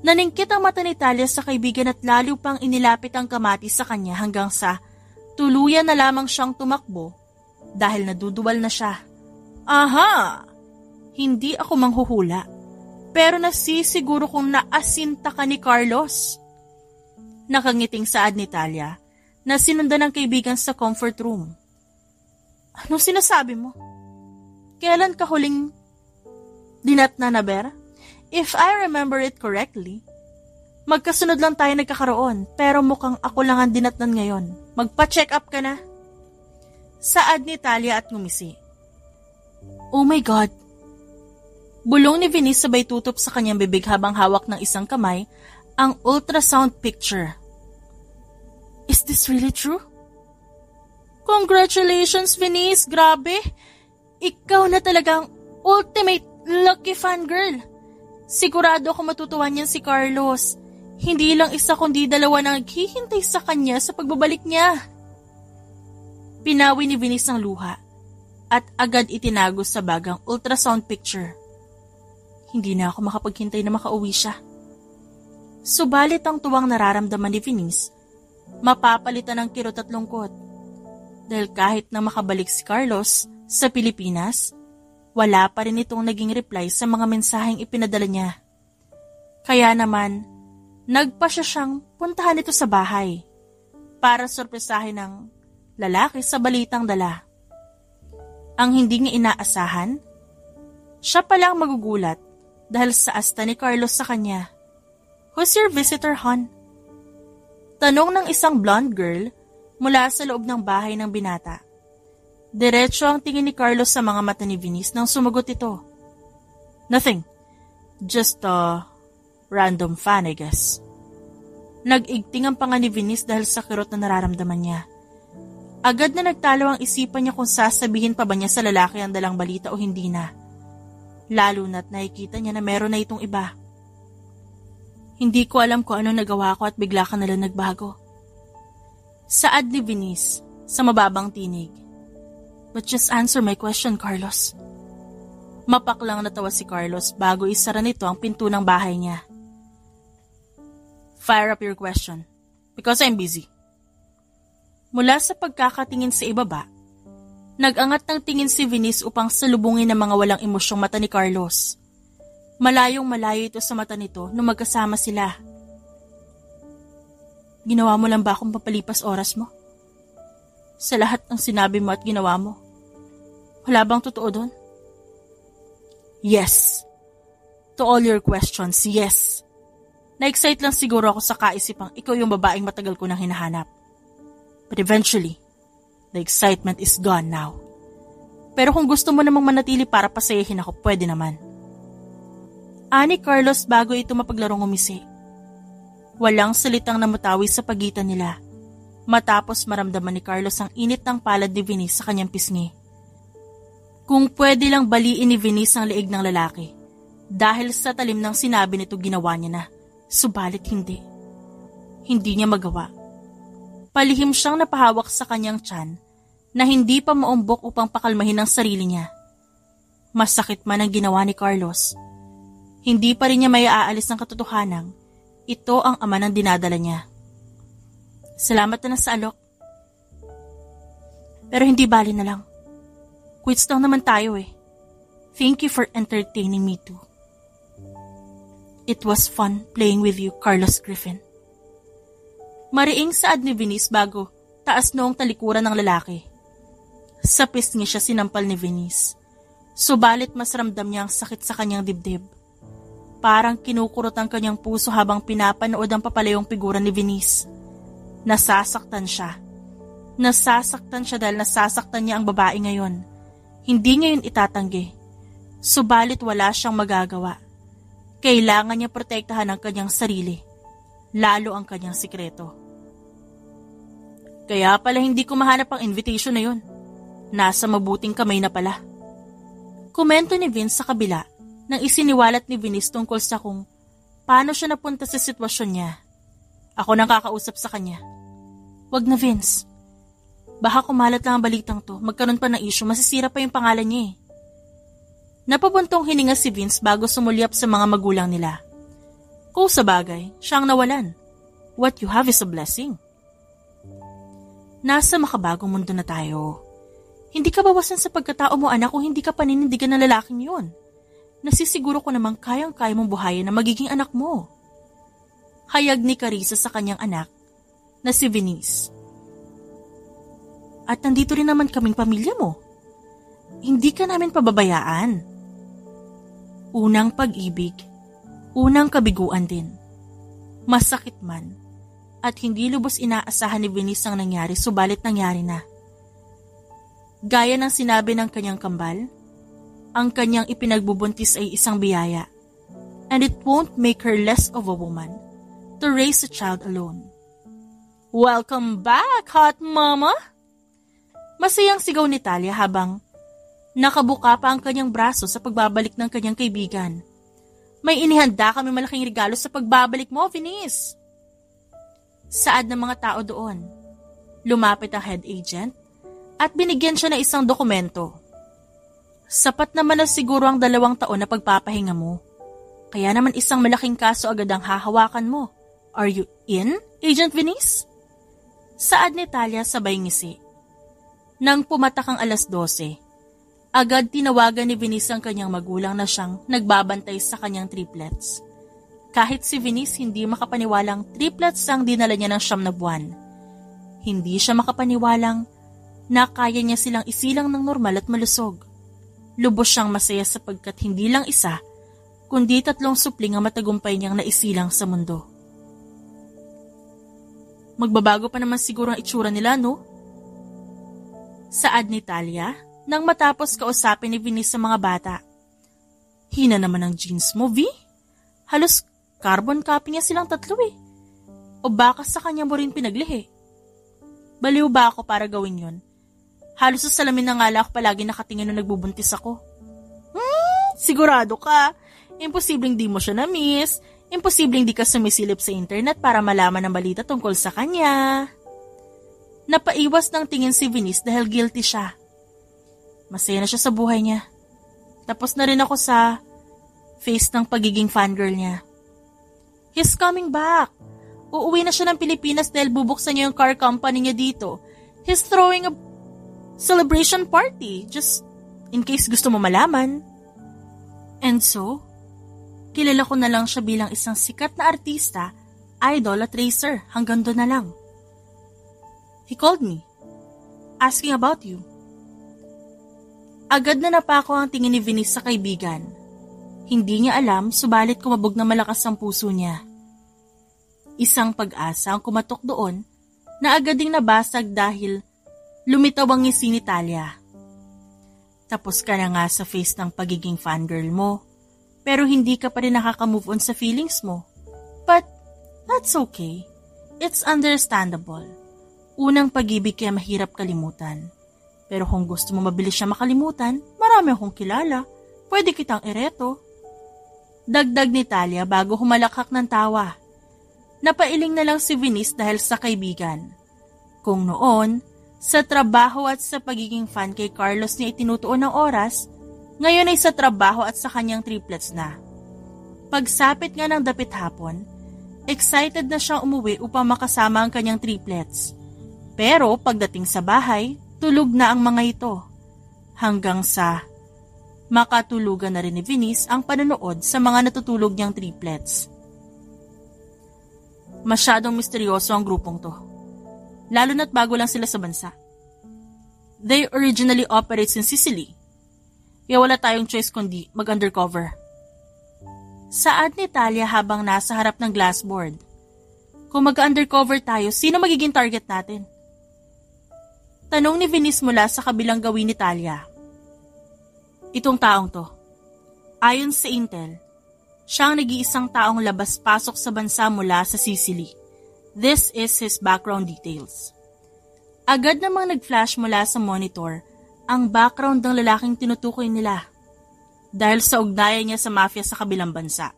Naningkit ang mata ni Talia sa kaibigan at lalo pang inilapit ang kamatis sa kanya hanggang sa tuluyan na lamang siyang tumakbo dahil naduduwal na siya. Aha! Hindi ako manghuhula, pero nasisiguro kong naasinta ka ni Carlos. Nakangiting saad ni Talia na sinundan ng kaibigan sa comfort room. Anong sinasabi mo? Kailan ka huling dinatna na, Ber? If I remember it correctly, magkasunod lang tayo nagkakaroon pero mukhang ako lang ang dinatnan ngayon. Magpa-check up ka na. Saad ni Talia at ngumisi. Oh my God! Bulong ni Venice sabay tutup sa kanyang bibig habang hawak ng isang kamay ang ultrasound picture. Is this really true? Congratulations, Venice! Grabe! Ikaw na talagang ultimate lucky fan girl. Sigurado ako matutuwa niyan si Carlos. Hindi lang isa kundi dalawa na naghihintay sa kanya sa pagbabalik niya. Pinawi ni Venice ang luha at agad itinago sa bagang ultrasound picture. Hindi na ako makapaghintay na makauwi siya. Subalit ang tuwang nararamdaman ni Venice, mapapalitan ng kirot at lungkot. Dahil kahit na makabalik si Carlos sa Pilipinas, wala pa rin itong naging reply sa mga mensaheng ipinadala niya. Kaya naman, nagpa siya siyang puntahan ito sa bahay para sorpresahin ng lalaki sa balitang dala. Ang hindi niya inaasahan, siya palang magugulat dahil sa asta ni Carlos sa kanya. Who's your visitor, hon? Tanong ng isang blonde girl mula sa loob ng bahay ng binata. Diretso ang tingin ni Carlos sa mga mata ni Venice nang sumagot ito. Nothing. Just a random fan, I guess. Nag-igting ang panga ni Venice dahil sa kirot na nararamdaman niya. Agad na nagtalo ang isipan niya kung sasabihin pa ba niya sa lalaki ang dalang balita o hindi na. Lalo na't nakikita niya na meron na itong iba. Hindi ko alam kung anong nagawa ko at bigla ka nalang nagbago. Saad ni Venice sa mababang tinig. But just answer my question, Carlos. Mapaklang natawa si Carlos bago isara nito ang pinto ng bahay niya. Fire up your question, because I'm busy. Mula sa pagkakatingin sa ibaba, nag-angat ng tingin si Venice upang salubungin ang mga walang emosyong mata ni Carlos. Malayong malayo ito sa mata nito nung magkasama sila. Ginawa mo lang ba akong papalipas oras mo? Sa lahat ng sinabi mo at ginawa mo, wala bang totoo doon? Yes. To all your questions, yes. Na-excite lang siguro ako sa kaisipang ikaw yung babaeng matagal ko nang hinahanap. But eventually, the excitement is gone now. Pero kung gusto mo namang manatili para pasayahin ako, pwede naman. Ani Carlos bago ito mapaglarong umisi. Walang salitang namutawi sa pagitan nila. Matapos maramdaman ni Carlos ang init ng palad ni Venice sa kanyang pisngi. Kung pwede lang baliin ni Venice ang leeg ng lalaki. Dahil sa talim ng sinabi nito ginawa niya na. Subalit hindi. Hindi niya magawa. Palihim siyang napahawak sa kanyang tiyan na hindi pa maumbok upang pakalmahin ang sarili niya. Masakit man ang ginawa ni Carlos. Hindi pa rin niya may aalis ng katotohanang ito ang ama ng dinadala niya. Salamat na sa alok. Pero hindi bali na lang. Quits lang naman tayo eh. Thank you for entertaining me too. It was fun playing with you, Carlos Griffin. Mariing saad ni Venice bago taas noong talikuran ng lalaki. Sa pisngi siya sinampal ni Venice. Subalit mas ramdam niya ang sakit sa kanyang dibdib. Parang kinukurot ang kanyang puso habang pinapanood ang papalayong figura ni Venice. Nasasaktan siya. Nasasaktan siya dahil nasasaktan niya ang babae ngayon. Hindi niya yun itatanggi. Subalit wala siyang magagawa. Kailangan niya protektahan ang kanyang sarili, lalo ang kanyang sikreto. Kaya pala hindi ko mahanap ang invitation na yun. Nasa mabuting kamay na pala. Komento ni Vince sa kabila nang isiniwalat ni Venice tungkol sa kung paano siya napunta sa sitwasyon niya. Ako nang kakausap sa kanya. Wag na, Vince. Baka kumalat lang ang balitang to, magkaroon pa ng issue, masisira pa yung pangalan niya eh. Napabuntong hininga si Vince bago sumulyap sa mga magulang nila. Kung sa bagay, siyang nawalan. What you have is a blessing. Nasa makabagong mundo na tayo. Hindi ka bawasan sa pagkatao mo, anak, kung hindi ka paninindigan ng lalaking yun. Nasisiguro ko namang kayang-kaya mong buhayin na magiging anak mo. Hayag ni Carissa sa kanyang anak na si Venice. At nandito rin naman kaming pamilya mo. Hindi ka namin pababayaan. Unang pag-ibig, unang kabiguan din. Masakit man, at hindi lubos inaasahan ni Venice ang nangyari, subalit nangyari na. Gaya ng sinabi ng kanyang kambal, ang kanyang ipinagbubuntis ay isang biyaya, and it won't make her less of a woman to raise a child alone. Welcome back, hot mama! Masayang sigaw ni Talia habang nakabuka pa ang kanyang braso sa pagbabalik ng kanyang kaibigan. May inihanda kami malaking regalo sa pagbabalik mo, Venice. Saad ng mga tao doon. Lumapit ang head agent at binigyan siya ng isang dokumento. Sapat naman na siguro ang 2 taon na pagpapahinga mo. Kaya naman isang malaking kaso agad ang hahawakan mo. Are you in, Agent Venice? Saad ni Talia sabay ngisi. Nang pumatak ang 12:00, agad tinawagan ni Venice ang kanyang magulang na siyang nagbabantay sa kanyang triplets. Kahit si Venice hindi makapaniwalang triplets ang dinala niya ng 9 na buwan. Hindi siya makapaniwalang na kaya niya silang isilang ng normal at malusog. Lubos siyang masaya sapagkat hindi lang isa, kundi 3 supling ang matagumpay niyang naisilang sa mundo. Magbabago pa naman siguro ang itsura nila, no? Saad ni Talia nang matapos kausapin ni Venice sa mga bata. Hina naman ang jeans mo, V. Halos carbon copy niya silang 3 eh. O baka sa kanya mo rin pinaglihi. Baliw ba ako para gawin yun? Halos sa salamin na nga lang ako palagi nakatingin nung nagbubuntis ako. Sigurado ka. Imposibleng di mo siya na-miss. Imposibleng di ka sumisilip sa internet para malaman ang balita tungkol sa kanya. Napaiwas ng tingin si Venice dahil guilty siya. Masaya na siya sa buhay niya. Tapos na rin ako sa face ng pagiging fangirl niya. He's coming back. Uuwi na siya ng Pilipinas dahil bubuksan niya yung car company niya dito. He's throwing a celebration party just in case gusto mo malaman. And so, kilala ko na lang siya bilang isang sikat na artista, idol at racer. Hanggang doon na lang. He called me, asking about you. Agad na napako ang tingin ni Venice sa kaibigan. Hindi niya alam, subalit kumabog na malakas ang puso niya. Isang pag-asa ang kumatok doon na agad ding nabasag dahil lumitaw ang ngisi ni Talia. Tapos ka na nga sa face ng pagiging fangirl mo, pero hindi ka pa rin nakaka-move on sa feelings mo. But that's okay. It's understandable. Unang pag-ibig kaya mahirap kalimutan. Pero kung gusto mo mabilis siya makalimutan, marami akong kilala. Pwede kitang ireto. Dagdag ni Talia bago humalakhak ng tawa. Napailing na lang si Venice dahil sa kaibigan. Kung noon, sa trabaho at sa pagiging fan kay Carlos niya itinutuon ng oras, ngayon ay sa trabaho at sa kanyang triplets na. Pagsapit nga ng dapit hapon, excited na siyang umuwi upang makasama ang kanyang triplets. Pero pagdating sa bahay, tulog na ang mga ito. Hanggang sa makatulugan na rin ni Venice ang panonood sa mga natutulog niyang triplets. Masyadong misteryoso ang grupong to. Lalo na't bago lang sila sa bansa. They originally operates in Sicily. Kaya wala tayong choice kundi mag-undercover. Saad ni Talia habang nasa harap ng glassboard. Kung mag-undercover tayo, sino magiging target natin? Tanong ni Venice mula sa kabilang gawin ni Talia. Itong taong to, ayon sa intel, siya ang nag-iisang taong labas-pasok sa bansa mula sa Sicily. This is his background details. Agad namang nag-flash mula sa monitor ang background ng lalaking tinutukoy nila. Dahil sa ugnayan niya sa mafia sa kabilang bansa,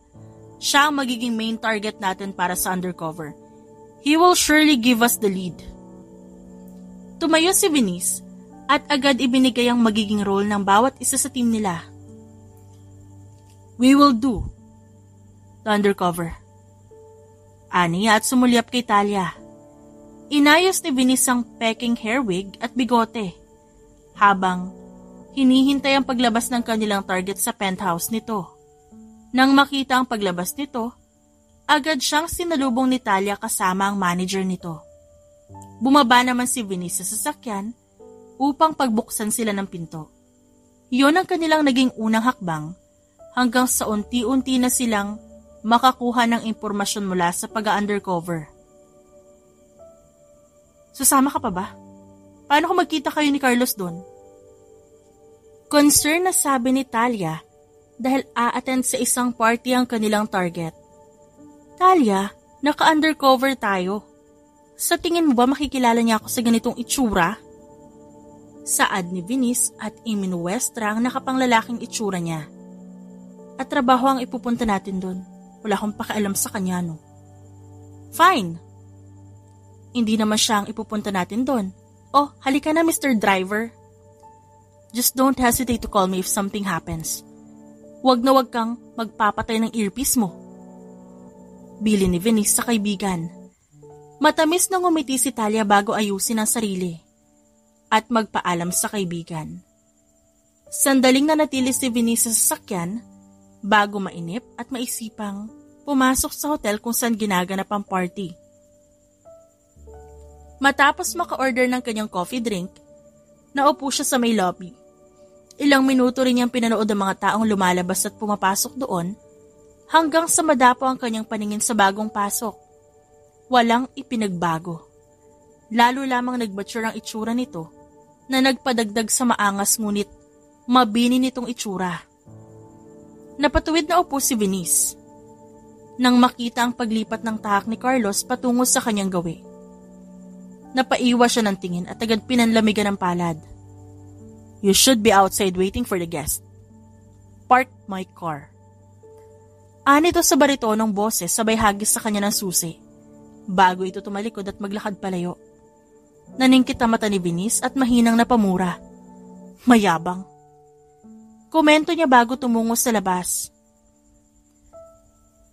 siya ang magiging main target natin para sa undercover. He will surely give us the lead. Tumayo si Venice at agad ibinigay ang magiging role ng bawat isa sa team nila. We will do the undercover. Aniya at sumulyap kay Talia. Inayos ni Venice ang peking hair wig at bigote habang hinihintay ang paglabas ng kanilang target sa penthouse nito. Nang makita ang paglabas nito, agad siyang sinalubong ni Talia kasama ang manager nito. Bumaba naman si Venice sa sasakyan upang pagbuksan sila ng pinto. Iyon ang kanilang naging unang hakbang hanggang sa unti-unti na silang makakuha ng impormasyon mula sa pag-undercover. Susama ka pa ba? Paano kung magkita kayo ni Carlos doon? Concern na sabi ni Talia dahil a-attend sa isang party ang kanilang target. Talia, naka-undercover tayo. Sa tingin mo ba makikilala niya ako sa ganitong itsura? Saad ni Venice at iminuwestra ang nakapanglalaking itsura niya. At trabaho ang ipupunta natin doon. Wala akong pakialam sa kanya, no? Fine. Hindi naman siya ang ipupunta natin doon. Oh, halika na, Mr. Driver. Just don't hesitate to call me if something happens. Wag na wag kang magpapatay ng earpiece mo. Bili ni Venice sa kaibigan. Matamis na ngumiti si Talia bago ayusin ang sarili at magpaalam sa kaibigan. Sandaling nanatili si Venice sa sasakyan bago mainip at maisipang pumasok sa hotel kung saan ginaganap ang party. Matapos maka-order ng kanyang coffee drink, naupo siya sa may lobby. Ilang minuto rin niyang pinanood ang mga taong lumalabas at pumapasok doon hanggang sa madapo ang kanyang paningin sa bagong pasok. Walang ipinagbago. Lalo lamang nag-mature ang itsura nito na nagpadagdag sa maangas ngunit mabini nitong itsura. Napatuwid na upo si Venice nang makita ang paglipat ng tahak ni Carlos patungo sa kanyang gawi. Napaiwas siya ng tingin at agad pinanlamigan ng palad. You should be outside waiting for the guest. Park my car. Anito sa baritonong boses sabay hagis sa kanya ng susi. Bago ito tumalikod at maglakad palayo. Naningkit ang mata ni Venice at mahinang napamura. Mayabang. Komento niya bago tumungo sa labas.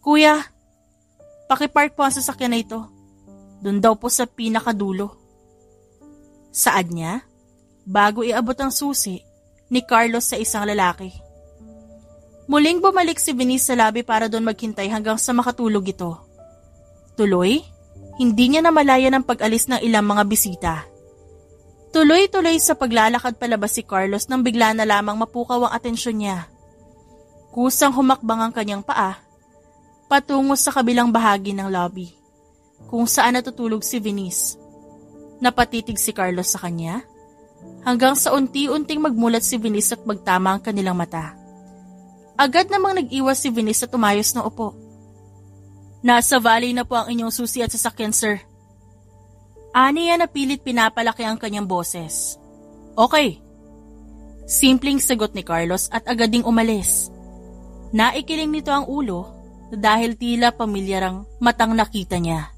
Kuya, pakipark po ang sasakyan na ito. Doon daw po sa pinakadulo. Saad niya? Bago iabot ang susi ni Carlos sa isang lalaki. Muling bumalik si Venice sa lobby para doon maghintay hanggang sa makatulog ito. Tuloy, hindi niya namalayan ang pag-alis ng ilang mga bisita. Tuloy-tuloy sa paglalakad palabas si Carlos nang bigla na lamang mapukaw ang atensyon niya. Kusang humakbang ang kanyang paa patungo sa kabilang bahagi ng lobby kung saan natutulog si Venice. Napatitig si Carlos sa kanya hanggang sa unti-unting magmulat si Venice at magtama ang kanilang mata. Agad namang nag-iwas si Venice at umayos na upo. Nasa valley na po ang inyong susi at sasakyan, sir. Aniya na pilit pinapalaki ang kanyang boses. Okay. Simpleng sagot ni Carlos at agad ding umalis. Naikiling nito ang ulo dahil tila pamilyarang matang nakita niya.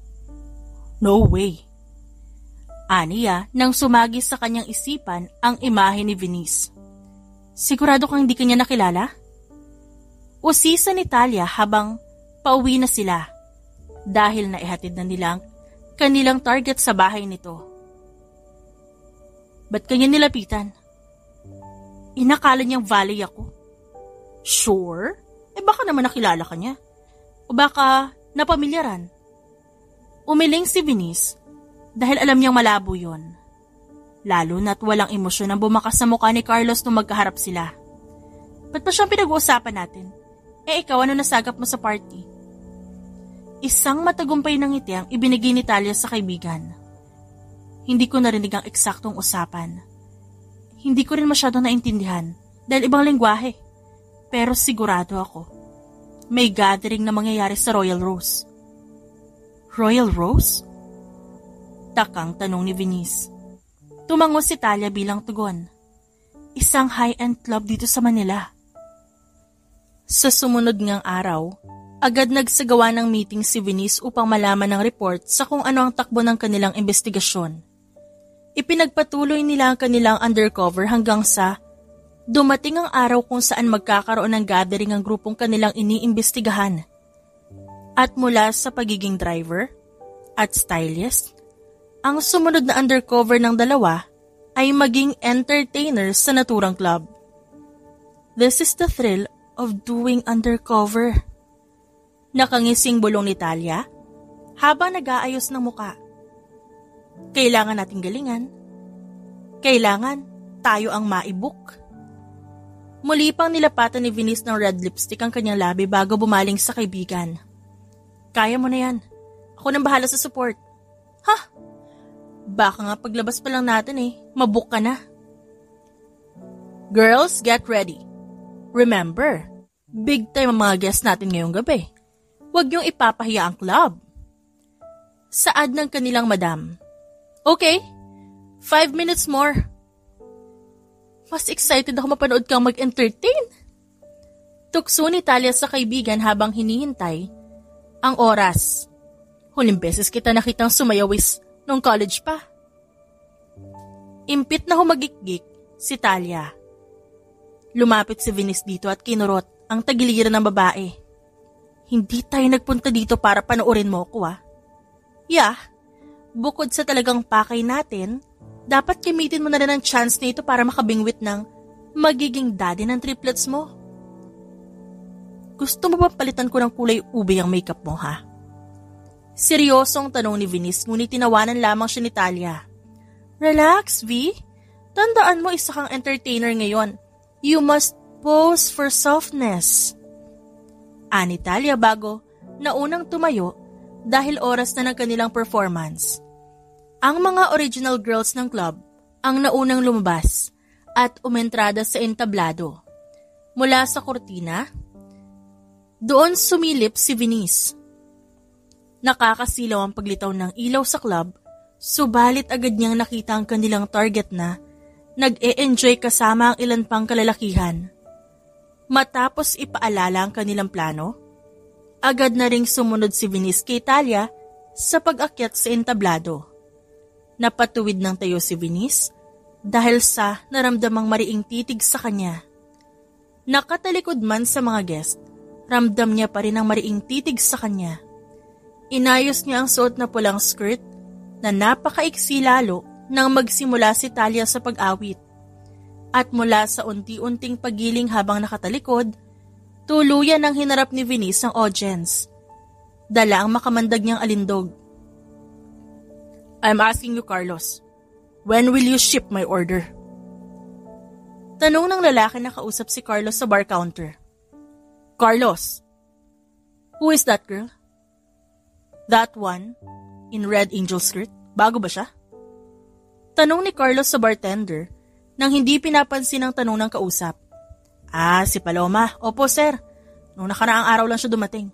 No way. Aniya nang sumagis sa kanyang isipan ang imahe ni Venice. Sigurado kang hindi kanya nakilala? Usisa ni Talia habang pauwi na sila dahil naihatid na nilang kanilang target sa bahay nito. Ba't kanya nilapitan? Inakala niyang valet ako. Sure? Baka naman nakilala ka niya. O baka napamilyaran. Umiling si Venice dahil alam niyang malabo yon. Lalo na't walang emosyon ang bumakas sa mukha ni Carlos nung magkaharap sila. Ba't pa siyang pinag-uusapan natin? Ikaw, ano nasagap mo sa party? Isang matagumpay ng ngiti ang ibinigay ni Talia sa kaibigan. Hindi ko narinig ang eksaktong usapan. Hindi ko rin masyadong naintindihan. dahil ibang lengguwahe. Pero sigurado ako, may gathering na mangyayari sa Royal Rose. Royal Rose? Takang tanong ni Venice. Tumango si Talia bilang tugon. Isang high-end club dito sa Manila. Sa sumunod ngang araw, agad nagsagawa ng meeting si Venice upang malaman ng report sa kung ano ang takbo ng kanilang investigasyon. Ipinagpatuloy nila ang kanilang undercover hanggang sa dumating ang araw kung saan magkakaroon ng gathering ang grupong kanilang iniimbestigahan. At mula sa pagiging driver at stylist, ang sumunod na undercover ng dalawa ay maging entertainer sa naturang club. This is the thrill of doing undercover. Nakangising bulong ni Talia habang nag-aayos ng muka. Kailangan nating galingan. Kailangan tayo ang maibook. Muli pang nilapatan ni Venice ng red lipstick ang kanyang labi bago bumaling sa kaibigan. Kaya mo na yan. Ako nang bahala sa support. Ha? Baka nga paglabas pa lang natin mabook ka na. Girls, get ready. Remember, big time ang mga guests natin ngayong gabi. Huwag niyong ipapahiya ang club. Saad ng kanilang madam. Okay, 5 minutes more. Mas excited ako mapanood kang mag-entertain. Tukso ni Talia sa kaibigan habang hinihintay ang oras. Huling beses kita nakitang sumayawis nung college pa. Impit na humagikgik si Talia. Lumapit si Venice dito at kinurot ang tagiliran ng babae. Hindi tayo nagpunta dito para panoorin mo ko Yeah, bukod sa talagang pakay natin, dapat gamitin mo na rin ang chance nito para makabingwit ng magiging daddy ng triplets mo. Gusto mo ba palitan ko ng kulay ube ang makeup mo Seryosong tanong ni Venice ngunit tinawanan lamang siya ni Talia. Relax, V. Tandaan mo isa kang entertainer ngayon. You must pose for softness. Ani Talia bago naunang tumayo dahil oras na ng kanilang performance. Ang mga original girls ng club ang naunang lumabas at umentrada sa entablado. Mula sa kortina, doon sumilip si Venice. Nakakasilaw ang paglitaw ng ilaw sa club, subalit agad niyang nakita ang kanilang target na nag-e-enjoy kasama ang ilan pang kalalakihan. Matapos ipaalala ang kanilang plano, agad na ring sumunod si Venice kay Talia sa pag-akyat sa entablado. Napatuwid ng tayo si Venice dahil sa naramdamang mariing titig sa kanya. Nakatalikod man sa mga guest, ramdam niya pa rin ang mariing titig sa kanya. Inayos niya ang suot na pulang skirt na napakaiksi lalo nang magsimula si Talia sa pag-awit. At mula sa unti-unting pagiling habang nakatalikod, tuluyan ang hinarap ni Venice ang audience. Dala ang makamandag niyang alindog. I'm asking you, Carlos, when will you ship my order? Tanong ng lalaki na kausap si Carlos sa bar counter. Carlos, who is that girl? That one, in red angel skirt, bago ba siya? Tanong ni Carlos sa bartender nang hindi pinapansin ang tanong ng kausap. Si Paloma. Opo, sir. Noong nakaraang araw lang siya dumating.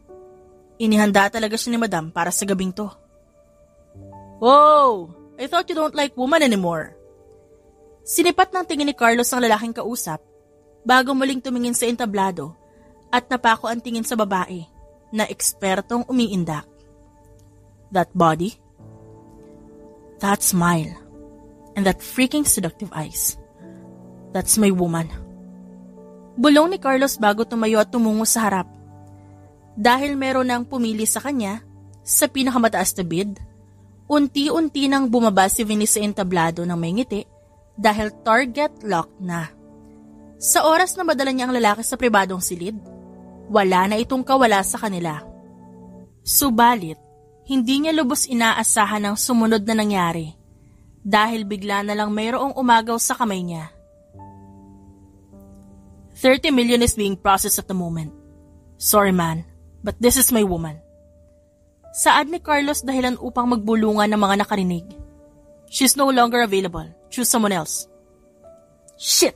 Inihanda talaga siya ni Madam para sa gabing to. Whoa! I thought you don't like woman anymore. Sinipat ng tingin ni Carlos ang lalaking kausap bago muling tumingin sa entablado at napako ang tingin sa babae na ekspertong umiindak. That body, that smile, and that freaking seductive eyes. That's my woman. Bulong ni Carlos bago tumayo at tumungo sa harap. Dahil meron nang pumili sa kanya sa pinakamataas na bid, unti-unti nang bumaba si Venice sa entablado ng may ngiti dahil target locked na. Sa oras na madala niya ang lalaki sa pribadong silid, wala na itong kawala sa kanila. Subalit, hindi niya lubos inaasahan ang sumunod na nangyari dahil bigla na lang mayroong umagaw sa kamay niya. 30 million is being processed at the moment. Sorry man, but this is my woman. Saad ni Carlos dahilan upang magbulungan ng mga nakarinig. She's no longer available. Choose someone else. Shit!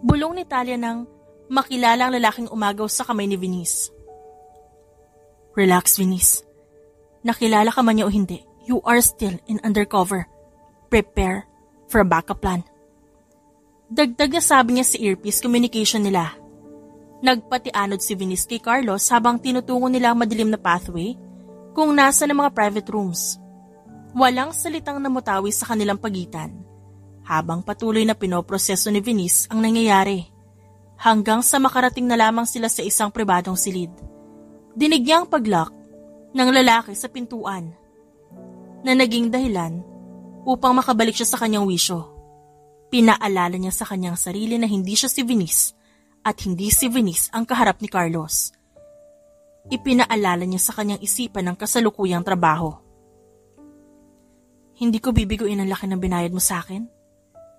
Bulong ni Talia nang makilala ang lalaking umagaw sa kamay ni Venice. Relax, Venice. Nakilala ka man niya o hindi, you are still in undercover. Prepare for a backup plan. Dagdag na sabi niya sa earpiece communication nila. Nagpatianod si Venice kay Carlos habang tinutungo nila ang madilim na pathway kung nasa ng mga private rooms. Walang salitang namutawi sa kanilang pagitan habang patuloy na pinoproseso ni Venice ang nangyayari hanggang sa makarating na lamang sila sa isang pribadong silid. Dinig niya ang paglock ng lalaki sa pintuan na naging dahilan upang makabalik siya sa kanyang wisyo. Pinaalala niya sa kanyang sarili na hindi siya si Venice at hindi si Venice ang kaharap ni Carlos. Ipinaalala niya sa kanyang isipan ang kasalukuyang trabaho. Hindi ko bibiguin ang laki ng binayad mo sa akin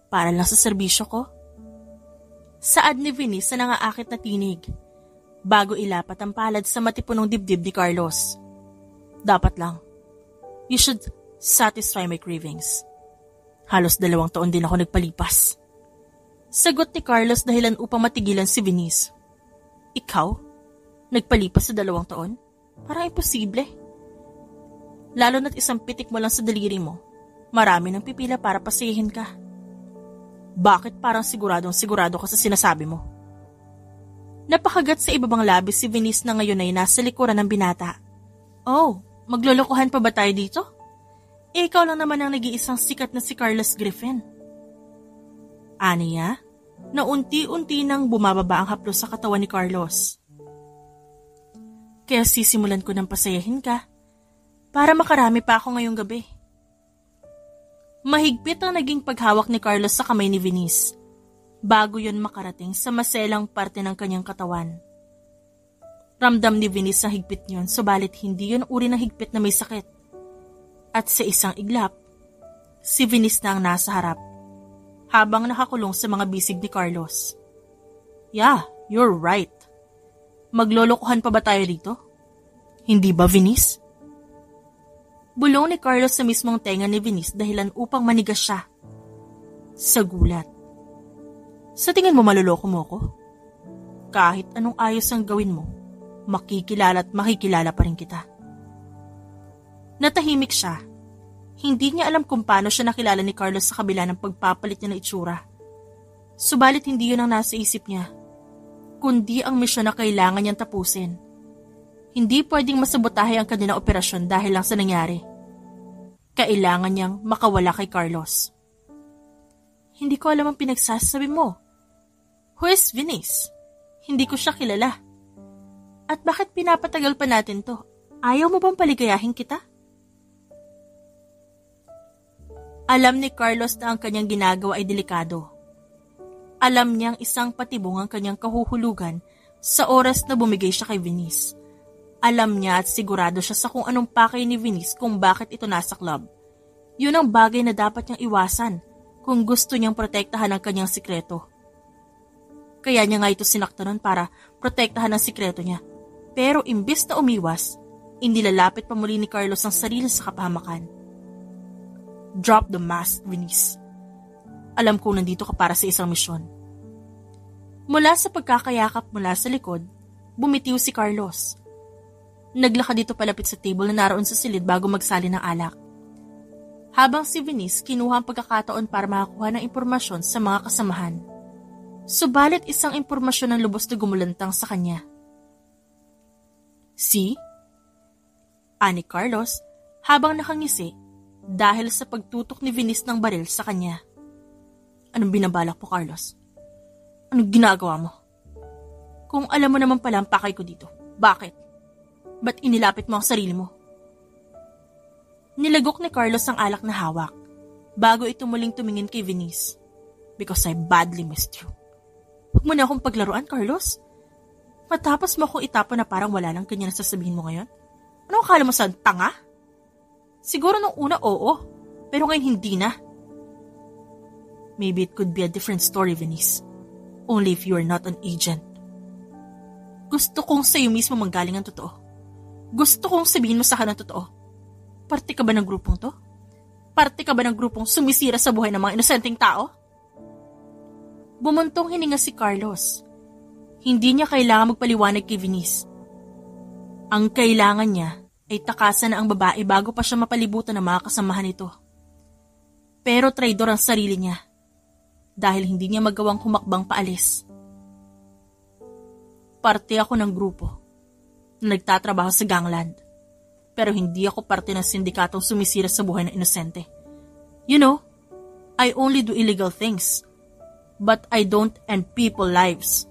para lang sa serbisyo ko. Saad ni Venice sa nangaakit na tinig bago ilapat ang palad sa matipunong dibdib ni Carlos. Dapat lang. You should satisfy my cravings. Halos 2 taon din ako nagpalipas. Sagot ni Carlos dahilan upang matigilan si Venice. Ikaw? Nagpalipas sa 2 taon? Parang imposible. Lalo na't isang pitik mo lang sa daliri mo. Marami nang pipila para pasihin ka. Bakit parang sigurado ka sa sinasabi mo? Napakagat sa ibabang labis si Venice na ngayon ay nasa likuran ng binata. Oh, maglolokohan pa ba tayo dito? Ikaw lang naman ang nag-iisang sikat na si Carlos Griffin. Aniya, na unti-unti nang bumababa ang haplos sa katawan ni Carlos. Kaya sisimulan ko ng pasayahin ka para makarami pa ako ngayong gabi. Mahigpit ang naging paghawak ni Carlos sa kamay ni Venice bago yon makarating sa maselang parte ng kanyang katawan. Ramdam ni Venice ang higpit niyon, subalit hindi yon uri ng higpit na may sakit. At sa isang iglap, si Venice na ang nasa harap habang nakakulong sa mga bisig ni Carlos. Yeah, you're right. Maglolokohan pa ba tayo dito? Hindi ba, Venice? Bulong ni Carlos sa mismong tenga ni Venice dahilan upang manigas siya. Sa gulat. Sa tingin mo maluloko mo ko? Kahit anong ayos ang gawin mo, makikilala at makikilala pa rin kita. Natahimik siya. Hindi niya alam kung paano siya nakilala ni Carlos sa kabila ng pagpapalit niya ng itsura. Subalit hindi yun ang nasa isip niya, kundi ang misyon na kailangan niyang tapusin. Hindi pwedeng masabotahe ang kanilang operasyon dahil lang sa nangyari. Kailangan niyang makawala kay Carlos. Hindi ko alam ang pinagsasabi mo. Who is Venice? Hindi ko siya kilala. At bakit pinapatagal pa natin to? Ayaw mo bang paligayahin kita? Alam ni Carlos na ang kanyang ginagawa ay delikado. Alam niyang isang patibong ang kanyang kahuhulugan sa oras na bumigay siya kay Venice. Alam niya at sigurado siya sa kung anong pakay ni Venice kung bakit ito nasa club. Yun ang bagay na dapat niyang iwasan kung gusto niyang protektahan ang kanyang sikreto. Kaya niya nga ito sinaktan para protektahan ang sikreto niya. Pero imbis na umiwas, inilalapit pa muli ni Carlos ang sarili sa kapahamakan. Drop the mask, Venice. Alam ko nandito ka para sa isang misyon. Mula sa pagkakayakap mula sa likod, bumitiw si Carlos. Naglakad dito palapit sa table na naroon sa silid bago magsali ng alak. Habang si Venice kinuha ang pagkakataon para makakuha ng impormasyon sa mga kasamahan. Subalit isang impormasyon ang lubos na gumulantang sa kanya. See? Ani Carlos habang nakangisi dahil sa pagtutok ni Venice ng baril sa kanya. Anong binabalak po, Carlos? Anong ginagawa mo? Kung alam mo naman pala ang pakay ko dito, bakit? Ba't inilapit mo ang sarili mo? Nilagok ni Carlos ang alak na hawak bago ito muling tumingin kay Venice. Because I badly missed you. Huwag mo na akong paglaruan, Carlos. Matapos mo akong itapon na parang wala lang kanya na sasabihin mo ngayon? Ano akala mo sa tanga? Siguro nung una oo, pero ngayon hindi na. Maybe it could be a different story, Venice. Only if you are not an agent. Gusto kong sa'yo mismo manggaling ang totoo. Gusto kong sabihin mo sa akin ang totoo. Parte ka ba ng grupong to? Parte ka ba ng grupong sumisira sa buhay ng mga inosenteng tao? Bumuntong hininga si Carlos. Hindi niya kailangan magpaliwanag kay Venice. Ang kailangan niya ay takasan na ang babae bago pa siya mapalibutan ng mga kasamahan nito. Pero traidor ang sarili niya dahil hindi niya magawang humakbang paalis. Parte ako ng grupo na nagtatrabaho sa gangland, pero hindi ako parte ng sindikatong sumisira sa buhay ng inosente. You know, I only do illegal things, but I don't end people's lives.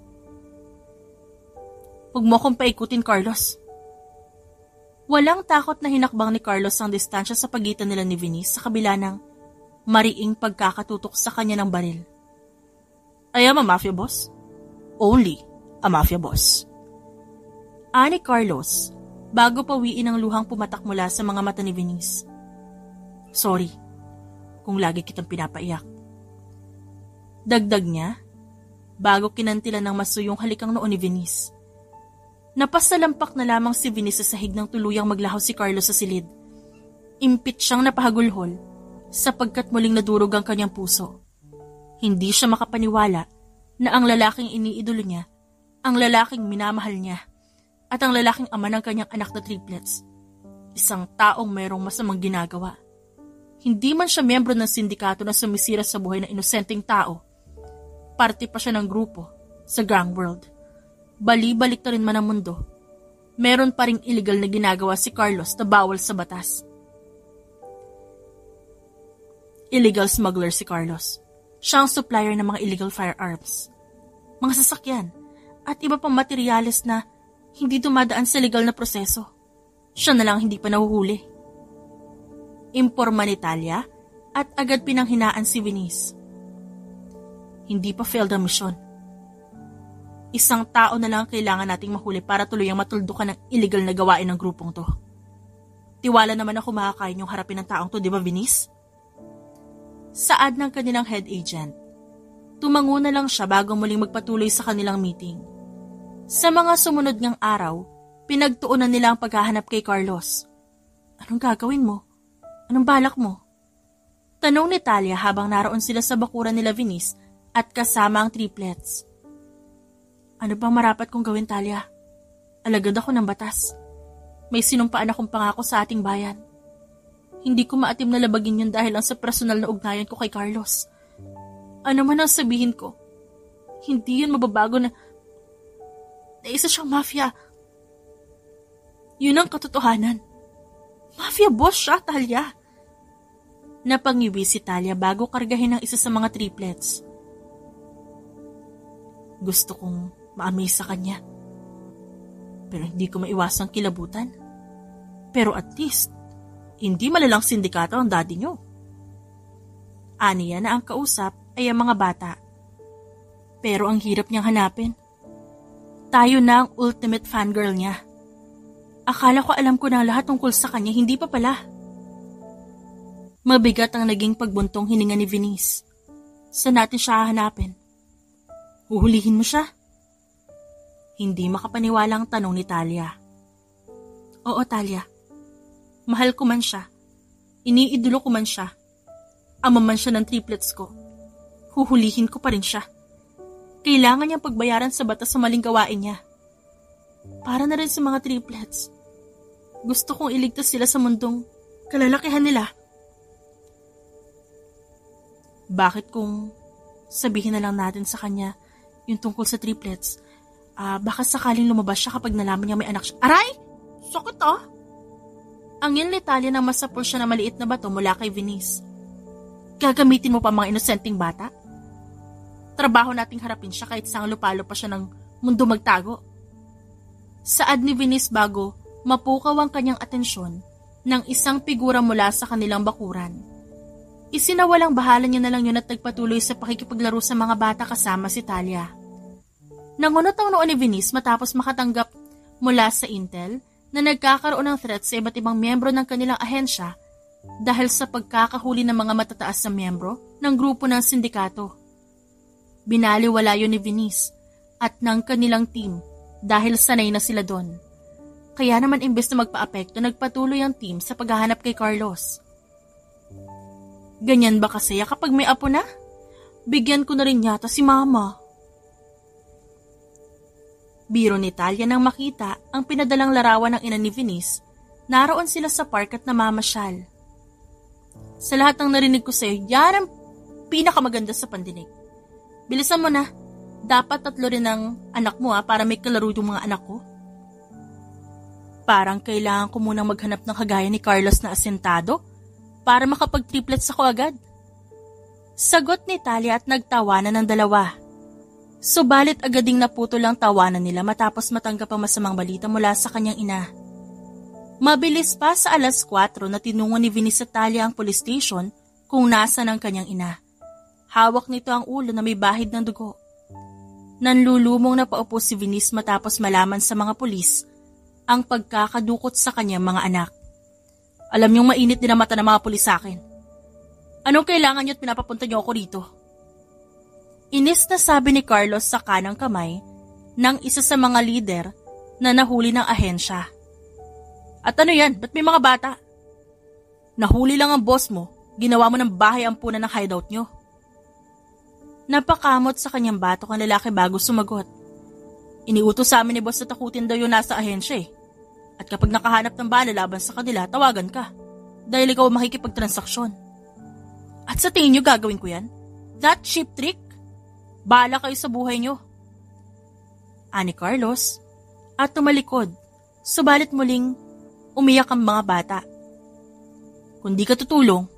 Huwag mo akong paikutin, Carlos. Walang takot na hinakbang ni Carlos ang distansya sa pagitan nila ni Venice sa kabila ng mariing pagkakatutok sa kanya ng baril. I am a mafia boss. Only a mafia boss. Ani Carlos, bago pawiin ang luhang pumatak mula sa mga mata ni Venice. Sorry kung lagi kitang pinapaiyak. Dagdag niya, bago kinantilan ng masuyong halikang noo ni Venice. Napasalampak na lamang si Venice sa sahig ng tuluyang maglahaw si Carlos sa silid. Impit siyang napahagulhol sapagkat muling nadurog ang kanyang puso. Hindi siya makapaniwala na ang lalaking iniidolo niya, ang lalaking minamahal niya, at ang lalaking ama ng kanyang anak na triplets, isang taong mayroong masamang ginagawa. Hindi man siya miyembro ng sindikato na sumisira sa buhay ng inosenteng tao, parte pa siya ng grupo sa gang world. Bali-balik na rin man ang mundo, meron pa ring illegal na ginagawa si Carlos na bawal sa batas. Illegal smuggler si Carlos. Siya ang supplier ng mga illegal firearms, mga sasakyan, at iba pang materyales na hindi dumadaan sa legal na proseso. Siya na lang hindi pa nahuhuli. Imporma ni Talia at agad pinanghinaan si Venice. Hindi pa failed ang misyon. Isang tao na lang kailangan nating mahuli para tuluyang matuldukan ng illegal na gawain ng grupong to. Tiwala naman ako makakain yung harapin ng taong to, di ba, Venice? Saad ng kanilang head agent. Tumango na lang siya bago muling magpatuloy sa kanilang meeting. Sa mga sumunod ngang araw, pinagtuunan nila ang paghahanap kay Carlos. Anong gagawin mo? Anong balak mo? Tanong ni Talia habang naroon sila sa bakuran nila Venice at kasama ang triplets. Ano bang marapat kong gawin, Talia? Alagad ako ng batas. May sinumpaan akong pangako sa ating bayan. Hindi ko maatim na labagin yun dahil lang sa personal na ugnayan ko kay Carlos. Ano man ang sabihin ko, hindi yun mababago na isa siyang mafia. Yun ang katotohanan. Mafia boss siya, Talia. Napangiwi si Talia bago kargahin ang isa sa mga triplets. Gusto kong ma-amaze sa kanya. Pero hindi ko maiwasang kilabutan. Pero at least, hindi malalang sindikato ang daddy niyo. Aniya na ang kausap ay ang mga bata. Pero ang hirap niyang hanapin. Tayo na ang ultimate fangirl niya. Akala ko alam ko na lahat tungkol sa kanya, hindi pa pala. Mabigat ang naging pagbuntong hininga ni Venice. Saan natin siya hahanapin? Huhulihin mo siya? Hindi makapaniwala ang tanong ni Talia. Oo, Talia. Mahal ko man siya. Iniidolo ko man siya. Ama man siya ng triplets ko. Huhulihin ko pa rin siya. Kailangan niyang pagbayaran sa batas sa maling gawain niya. Para na rin sa mga triplets. Gusto kong iligtas sila sa mundong kalalakihan nila. Bakit kung sabihin na lang natin sa kanya yung tungkol sa triplets? Baka sakaling lumabas siya kapag nalaman niya may anak siya. Aray! Sakit ah! Angin ni Talia nang masapol siya na maliit na bato mula kay Venice. Gagamitin mo pa mga inosenteng bata? Trabaho nating harapin siya kahit sang lupalo pa siya ng mundo magtago. Saad ni Venice bago mapukaw ang kanyang atensyon ng isang figura mula sa kanilang bakuran. Isinawalang bahala niya na lang yun at nagpatuloy sa pakikipaglaro sa mga bata kasama si Talia. Nangunot ang noo ni Venice matapos makatanggap mula sa intel na nagkakaroon ng threat sa iba't ibang miyembro ng kanilang ahensya dahil sa pagkakahuli ng mga matataas na miyembro ng grupo ng sindikato. Binaliwala yun ni Venice at ng kanilang team dahil sanay na sila doon. Kaya naman imbes na magpa-apekto, nagpatuloy ang team sa paghahanap kay Carlos. Ganyan ba kasaya kapag may apo na? Bigyan ko na rin yata si Mama. Biro ni Talia nang makita ang pinadalang larawan ng ina ni Venice, naroon sila sa park at namamasyal. Sa lahat ng narinig ko sa'yo, yan ang pinakamaganda sa pandinig. Bilisan mo na, dapat 3 rin ang anak mo para may kalaro yung mga anak ko. Parang kailangan ko munang maghanap ng kagaya ni Carlos na asentado para makapag-triplets ako agad. Sagot ni Talia at nagtawanan ng dalawa. Subalit agad ding naputol ang tawanan nila matapos matanggap ang masamang balita mula sa kanyang ina. Mabilis pa sa 4:00 na tinungo ni Venice at Talia ang police station kung nasa ng kanyang ina. Hawak nito ang ulo na may bahid ng dugo. Nanlulumong na paupo si Venice matapos malaman sa mga pulis ang pagkakadukot sa kanyang mga anak. Alam niyong mainit din ang mata ng mga pulis sa akin. Anong kailangan niyo at pinapapunta niyo ako rito? Inis na sabi ni Carlos sa kanang kamay ng isa sa mga lider na nahuli ng ahensya. At ano yan? Ba't may mga bata? Nahuli lang ang boss mo, ginawa mo ng bahay ampunan ng hideout nyo. Napakamot sa kanyang batok ang lalaki bago sumagot. Iniutos sa amin ni boss na takutin daw yung nasa ahensya eh. At kapag nakahanap ng bala laban sa kanila, tawagan ka. Dahil ikaw makikipagtransaksyon. At sa tingin nyo gagawin ko yan? That cheap trick? Bahala kayo sa buhay nyo. Ani Carlos at tumalikod, subalit muling umiyak ang mga bata. Kung di ka tutulong,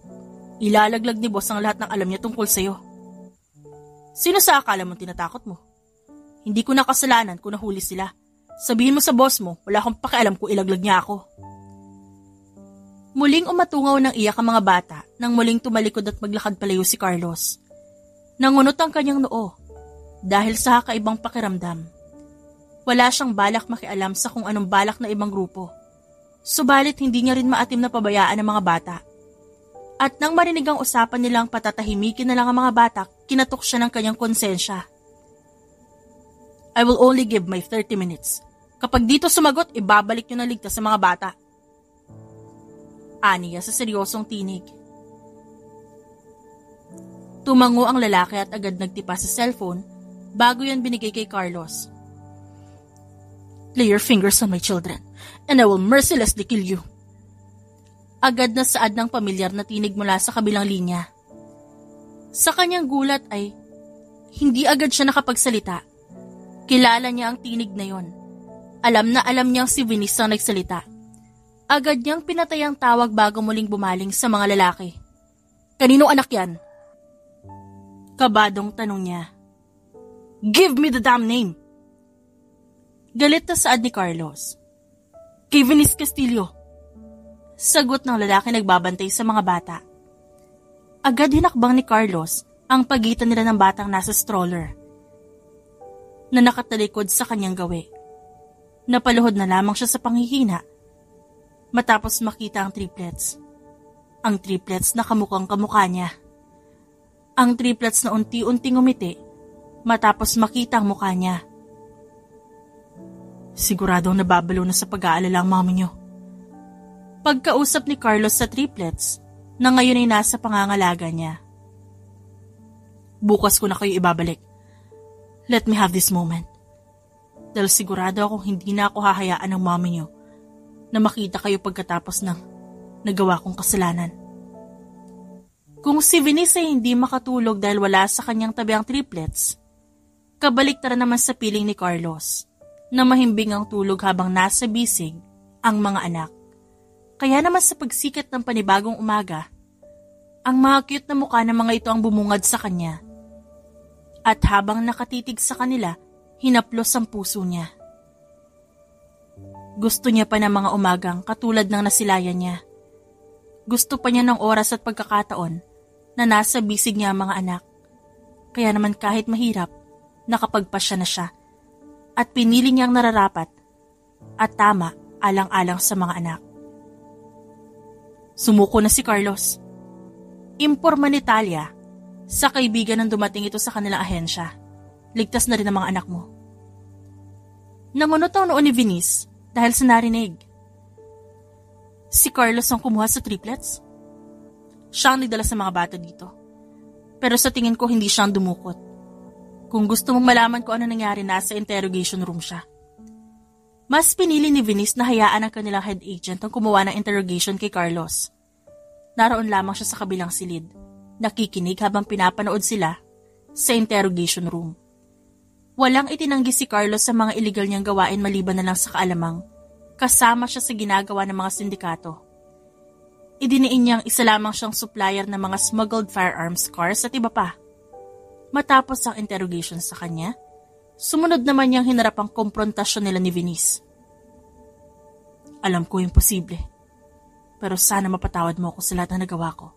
ilalaglag ni boss ang lahat ng alam niya tungkol sa'yo. Sino sa akala mong tinatakot mo? Hindi ko na kasalanan kung nahuli sila. Sabihin mo sa boss mo, wala akong pakialam kung ilaglag niya ako. Muling umatungaw ng iyak ang mga bata nang muling tumalikod at maglakad palayo si Carlos. Nangunot ang kanyang noo dahil sa kakaibang pakiramdam. Wala siyang balak makialam sa kung anong balak na ibang grupo. Subalit hindi niya rin maatim na pabayaan ang mga bata. At nang marinig ang usapan nilang patatahimikin na lang ang mga bata, kinatok siya ng kanyang konsensya. I will only give my 30 minutes. Kapag dito sumagot, ibabalik niyo na ligtas sa mga bata. Aniya sa seryosong tinig. Tumango ang lalaki at agad nagtipa sa cellphone bago yan binigay kay Carlos. Lay your fingers on my children and I will mercilessly kill you. Agad na saad ng pamilyar na tinig mula sa kabilang linya. Sa kanyang gulat ay hindi agad siya nakapagsalita. Kilala niya ang tinig na yon. Alam na alam niyang si Venice ang nagsalita. Agad niyang pinatay ang tawag bago muling bumaling sa mga lalaki. Kanino anak yan? Kabadong tanong niya. Give me the damn name! Galit na saad ni Carlos. Kay Venice Castillo. Sagot ng lalaki nagbabantay sa mga bata. Agad hinakbang ni Carlos ang pagitan nila ng batang nasa stroller na nakatalikod sa kanyang gawi. Napaluhod na lamang siya sa panghihina matapos makita ang triplets. Ang triplets na kamukhang kamukha niya. Ang triplets na unti-unting umiti matapos makita ang mukha niya. Siguradong nababalo na sa pag-aalala ang mami niyo. Pagkausap ni Carlos sa triplets na ngayon ay nasa pangangalaga niya. Bukas ko na kayo ibabalik. Let me have this moment. Dahil sigurado akong hindi na ako hahayaan ng mami niyo na makita kayo pagkatapos ng nagawa kong kasalanan. Kung si Venice ay hindi makatulog dahil wala sa kanyang tabi ang triplets, kabaliktaran naman sa piling ni Carlos na mahimbing ang tulog habang nasa bisig ang mga anak. Kaya naman sa pagsikat ng panibagong umaga, ang mga cute na mukha ng mga ito ang bumungad sa kanya. At habang nakatitig sa kanila, hinaplos ang puso niya. Gusto niya pa ng mga umagang katulad ng nasilayan niya. Gusto pa niya ng oras at pagkakataon na nasa bisig niya ang mga anak. Kaya naman kahit mahirap, nakapagpasya na siya at pinili niyang nararapat at tama alang-alang sa mga anak. Sumuko na si Carlos. Imporma ni Talia sa kaibigan nang dumating ito sa kanilang ahensya. Ligtas na rin ang mga anak mo. Nangunot ang noon ni Venice dahil sa narinig. Si Carlos ang kumuha sa triplets? Siya ang nagdala sa mga bata dito. Pero sa tingin ko hindi siyang dumukot. Kung gusto mong malaman ko ano nangyari, nasa interrogation room siya. Mas pinili ni Venice na hayaan ang kanilang head agent ang kumuha ng interrogation kay Carlos. Naroon lamang siya sa kabilang silid, nakikinig habang pinapanood sila sa interrogation room. Walang itinanggi si Carlos sa mga illegal niyang gawain maliban na lang sa kaalamang kasama siya sa ginagawa ng mga sindikato. Idiniin niyang isa lamang siyang supplier ng mga smuggled firearms, cars at iba pa. Matapos ang interrogation sa kanya, sumunod naman niyang hinarap ang komprontasyon nila ni Venice. Alam ko imposible, pero sana mapatawad mo ako sa lahat na nagawa ko.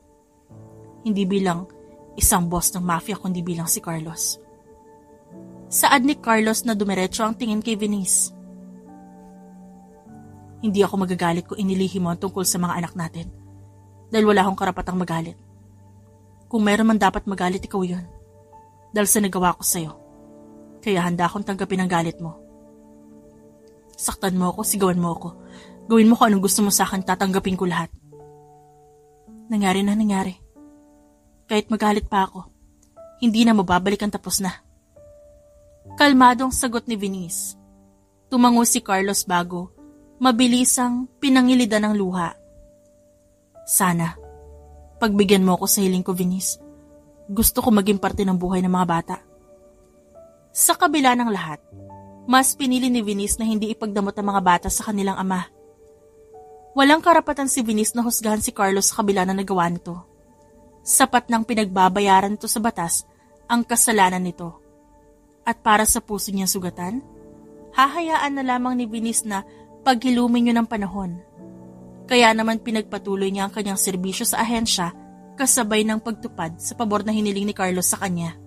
Hindi bilang isang boss ng mafia kundi bilang si Carlos. Saad ni Carlos na dumiretso ang tingin kay Venice. Hindi ako magagalit kung inilihim mo ang tungkol sa mga anak natin dahil wala akong karapatang magalit. Kung meron man dapat magalit, ikaw yun. Dahil sa nagawa ko sa'yo. Kaya handa akong tanggapin ang galit mo. Saktan mo ako, sigawan mo ako. Gawin mo kung anong gusto mo sa akin, tatanggapin ko lahat. Nangyari na nangyari. Kahit magalit pa ako, hindi na mababalik ang tapos na. Kalmadong sagot ni Venice. Tumango si Carlos bago mabilisang pinangilidan ng luha. Sana, pagbigyan mo ako sa hiling ko, Venice. Gusto ko maging parte ng buhay ng mga bata. Sa kabila ng lahat, mas pinili ni Venice na hindi ipagdamot ang mga bata sa kanilang ama. Walang karapatan si Venice na husgahan si Carlos sa kabila ng nagawa nito. Sapat nang pinagbabayaran nito sa batas ang kasalanan nito. At para sa puso niyang sugatan, hahayaan na lamang ni Venice na paghilumin niyo ng panahon. Kaya naman pinagpatuloy niya ang kanyang serbisyo sa ahensya kasabay ng pagtupad sa pabor na hiniling ni Carlos sa kanya.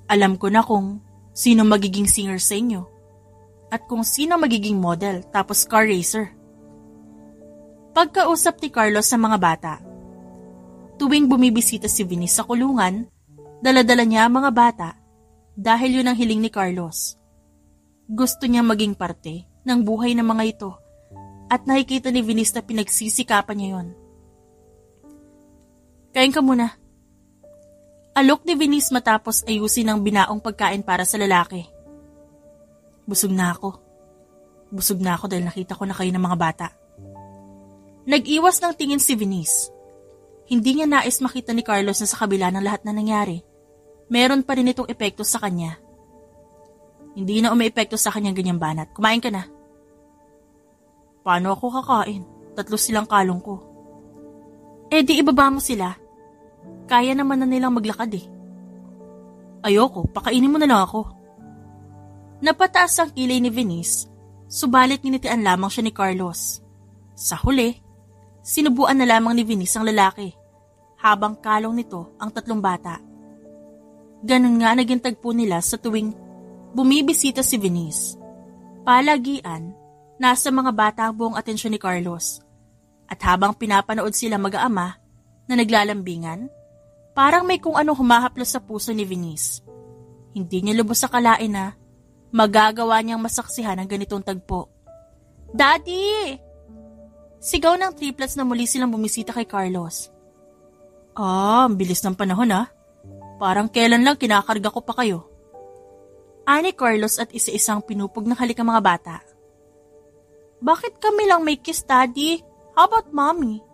Alam ko na kung sino magiging singer sa inyo at kung sino magiging model tapos car racer. Pagkausap ni Carlos sa mga bata. Tuwing bumibisita si Venice sa kulungan, dala-dala niya ang mga bata dahil yun ang hiling ni Carlos. Gusto niya maging parte ng buhay ng mga ito at nakikita ni Venice na pinagsisikapan niya yon. Kain ka muna. Alok ni Venice matapos ayusin ang binaong pagkain para sa lalaki. Busog na ako. Busog na ako dahil nakita ko na kayo ng mga bata. Nag-iwas ng tingin si Venice. Hindi niya nais makita ni Carlos na sa kabila ng lahat na nangyari, meron pa rin itong epekto sa kanya. Hindi na umiepekto sa kanyang ganyang banat. Kumain ka na. Paano ako kakain? 3 silang kalong ko. Eh di ibaba mo sila. Kaya naman na nilang maglakad eh. Ayoko, pakainin mo na lang ako. Napataas ang kilay ni Venice, subalit ninitian lamang siya ni Carlos. Sa huli, sinubuan na lamang ni Venice ang lalaki, habang kalong nito ang 3 bata. Ganun nga naging tagpo nila sa tuwing bumibisita si Venice. Palagian, nasa mga bata ang buong atensyon ni Carlos. At habang pinapanood sila mag-aama na naglalambingan, parang may kung ano humahaplos sa puso ni Venice. Hindi niya lubos sa kalain na magagawa niyang masaksihan ang ganitong tagpo. Daddy! Sigaw ng triplets na muli silang bumisita kay Carlos. Ang bilis ng panahon Parang kailan lang kinakarga ko pa kayo. Ani Carlos at isa-isang pinupog ng halik ang mga bata. Bakit kami lang may kiss, Daddy? How about Mommy?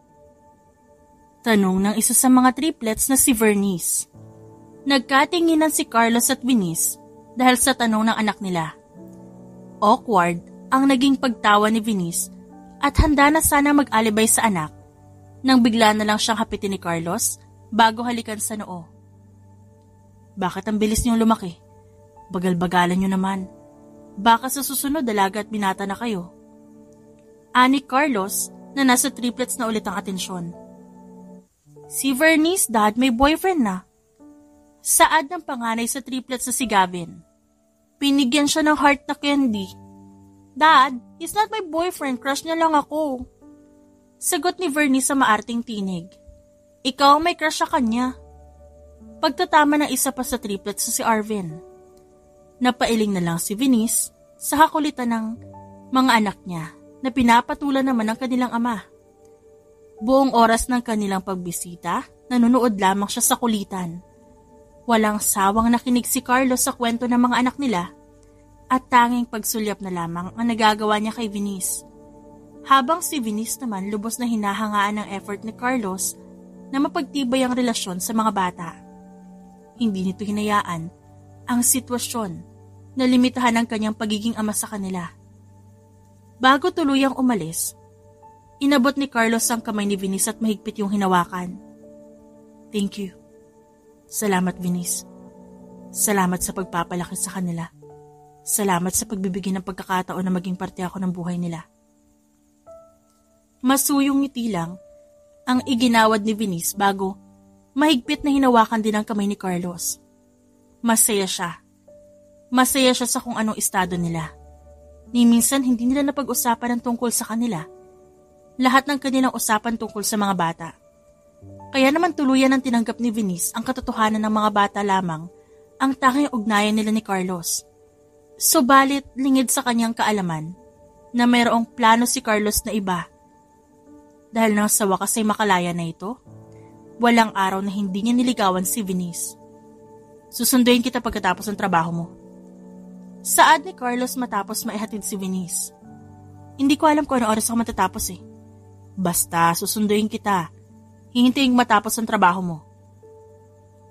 Tanong ng isa sa mga triplets na si Vernice. Nagkatinginan si Carlos at Venice dahil sa tanong ng anak nila. Awkward ang naging pagtawa ni Venice at handa na sana mag-alibay sa anak nang bigla na lang siyang hapitin ni Carlos bago halikan sa noo. Bakit ang bilis niyong lumaki? Bagal-bagalan niyo naman. Baka sa susunod dalaga at binata na kayo. Ani Carlos na nasa triplets na ulit ang atensyon. Si Vernice, Dad, may boyfriend na. Saad ng panganay sa triplets na si Gavin. Pinigyan siya ng heart na candy. Dad, he's not my boyfriend, crush niya lang ako. Sagot ni Vernice sa maarting tinig. Ikaw may crush sa kanya. Pagtatama ng isa pa sa triplets na si Arvin. Napailing na lang si Venice sa kakulitan ng mga anak niya na pinapatulan naman ng kanilang ama. Buong oras ng kanilang pagbisita, Nanunood lamang siya sa kulitan. Walang sawang nakinig si Carlos sa kwento ng mga anak nila at tanging pagsulyap na lamang ang nagagawa niya kay Venice. Habang si Venice naman lubos na hinahangaan ng effort ni Carlos na mapagtibay ang relasyon sa mga bata. Hindi nito hinayaan ang sitwasyon na limitahan ang kanyang pagiging ama sa kanila. Bago tuluyang umalis, inabot ni Carlos ang kamay ni Venice at mahigpit yung hinawakan. Thank you. Salamat, Venice. Salamat sa pagpapalaki sa kanila. Salamat sa pagbibigay ng pagkakataon na maging parte ako ng buhay nila. Masuyong ngiti lang ang iginawad ni Venice bago mahigpit na hinawakan din ang kamay ni Carlos. Masaya siya. Masaya siya sa kung anong estado nila. Ni minsan hindi nila napag-usapan ang tungkol sa kanila. Lahat ng kanilang usapan tungkol sa mga bata. Kaya naman tuluyan ang tinanggap ni Venice ang katotohanan ng mga bata lamang ang tanging ugnayan nila ni Carlos. Subalit lingid sa kanyang kaalaman na mayroong plano si Carlos na iba. Dahil nang sa wakas ay makalaya na ito, walang araw na hindi niya niligawan si Venice. Susunduin kita pagkatapos ng trabaho mo. Saad ni Carlos matapos maihatid si Venice. Hindi ko alam kung ano oras ako matatapos eh. Basta susunduin kita. Hihintayin matapos ang trabaho mo.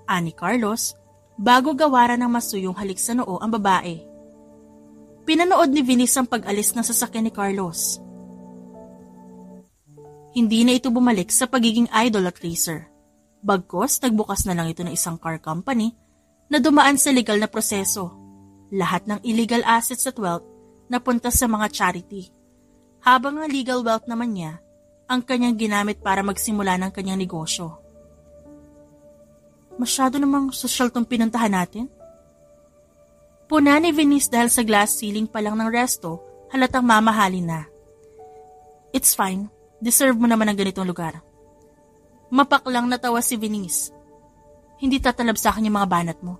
Ani Carlos, bago gawaran ng masuyong halik sa noo ang babae. Pinanood ni Venice ang pag-alis ng sasakyan ni Carlos. Hindi na ito bumalik sa pagiging idol at racer. Bagkos, nagbukas na lang ito ng isang car company na dumaan sa legal na proseso. Lahat ng illegal assets at wealth napunta sa mga charity. Habang ang legal wealth naman niya, ang kanyang ginamit para magsimula ng kanyang negosyo. Masyado namang sosyal tong pinuntahan natin. Puna ni Venice dahil sa glass ceiling pa lang ng resto, halatang mamahalin na. It's fine. Deserve mo naman ang ganitong lugar. Mapaklang natawa si Venice. Hindi tatalab sa akin yung mga banat mo.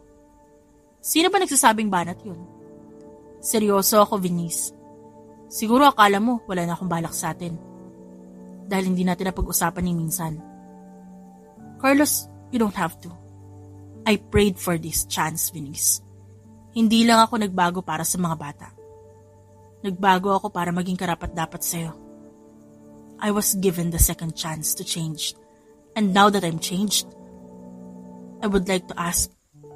Sino ba nagsasabing banat yun? Seryoso ako, Venice. Siguro akala mo wala na akong balak sa atin. Dahil hindi natin napag-usapan ni minsan. Carlos, you don't have to. I prayed for this chance, Venice. Hindi lang ako nagbago para sa mga bata. Nagbago ako para maging karapat-dapat sa'yo. I was given the second chance to change. And now that I'm changed, I would like to ask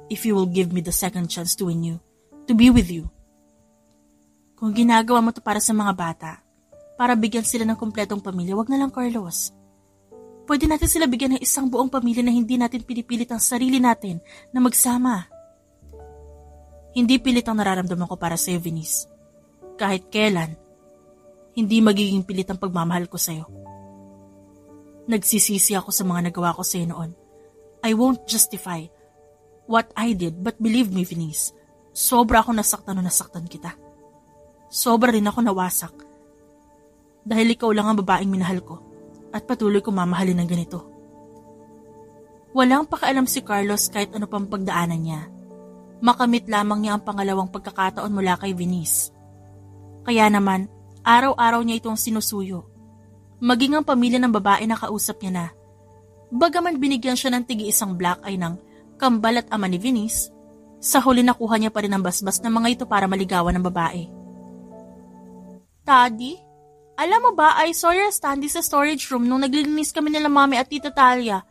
if you will give me the second chance to win you, to be with you. Kung ginagawa mo to para sa mga bata, para bigyan sila ng kumpletong pamilya, wag na lang Carlos. Pwede natin sila bigyan ng isang buong pamilya na hindi natin pinipilit ang sarili natin na magsama. Hindi pilit ang nararamdaman ko para sa'yo, Venice. Kahit kailan, hindi magiging pilit ang pagmamahal ko sa'yo. Nagsisisi ako sa mga nagawa ko sa'yo noon. I won't justify what I did, but believe me, Venice, sobra ako nasaktan o nasaktan kita. Sobra rin ako nawasak. Dahil ikaw lang ang babaeng minahal ko at patuloy ko mamahalin ng ganito. Walang pakialam si Carlos kahit ano pang pagdaanan niya. Makamit lamang niya ang pangalawang pagkakataon mula kay Venice. Kaya naman, araw-araw niya itong sinusuyo. Maging ang pamilya ng babae na kausap niya na. Bagaman binigyan siya ng tigi-isang black eye ng kambal at ama ni Venice, sa huli nakuha niya pa rin ang basbas ng mga ito para maligawan ng babae. Daddy, alam mo ba, I saw your standee sa storage room nung naglilinis kami nila mami at tita Talia.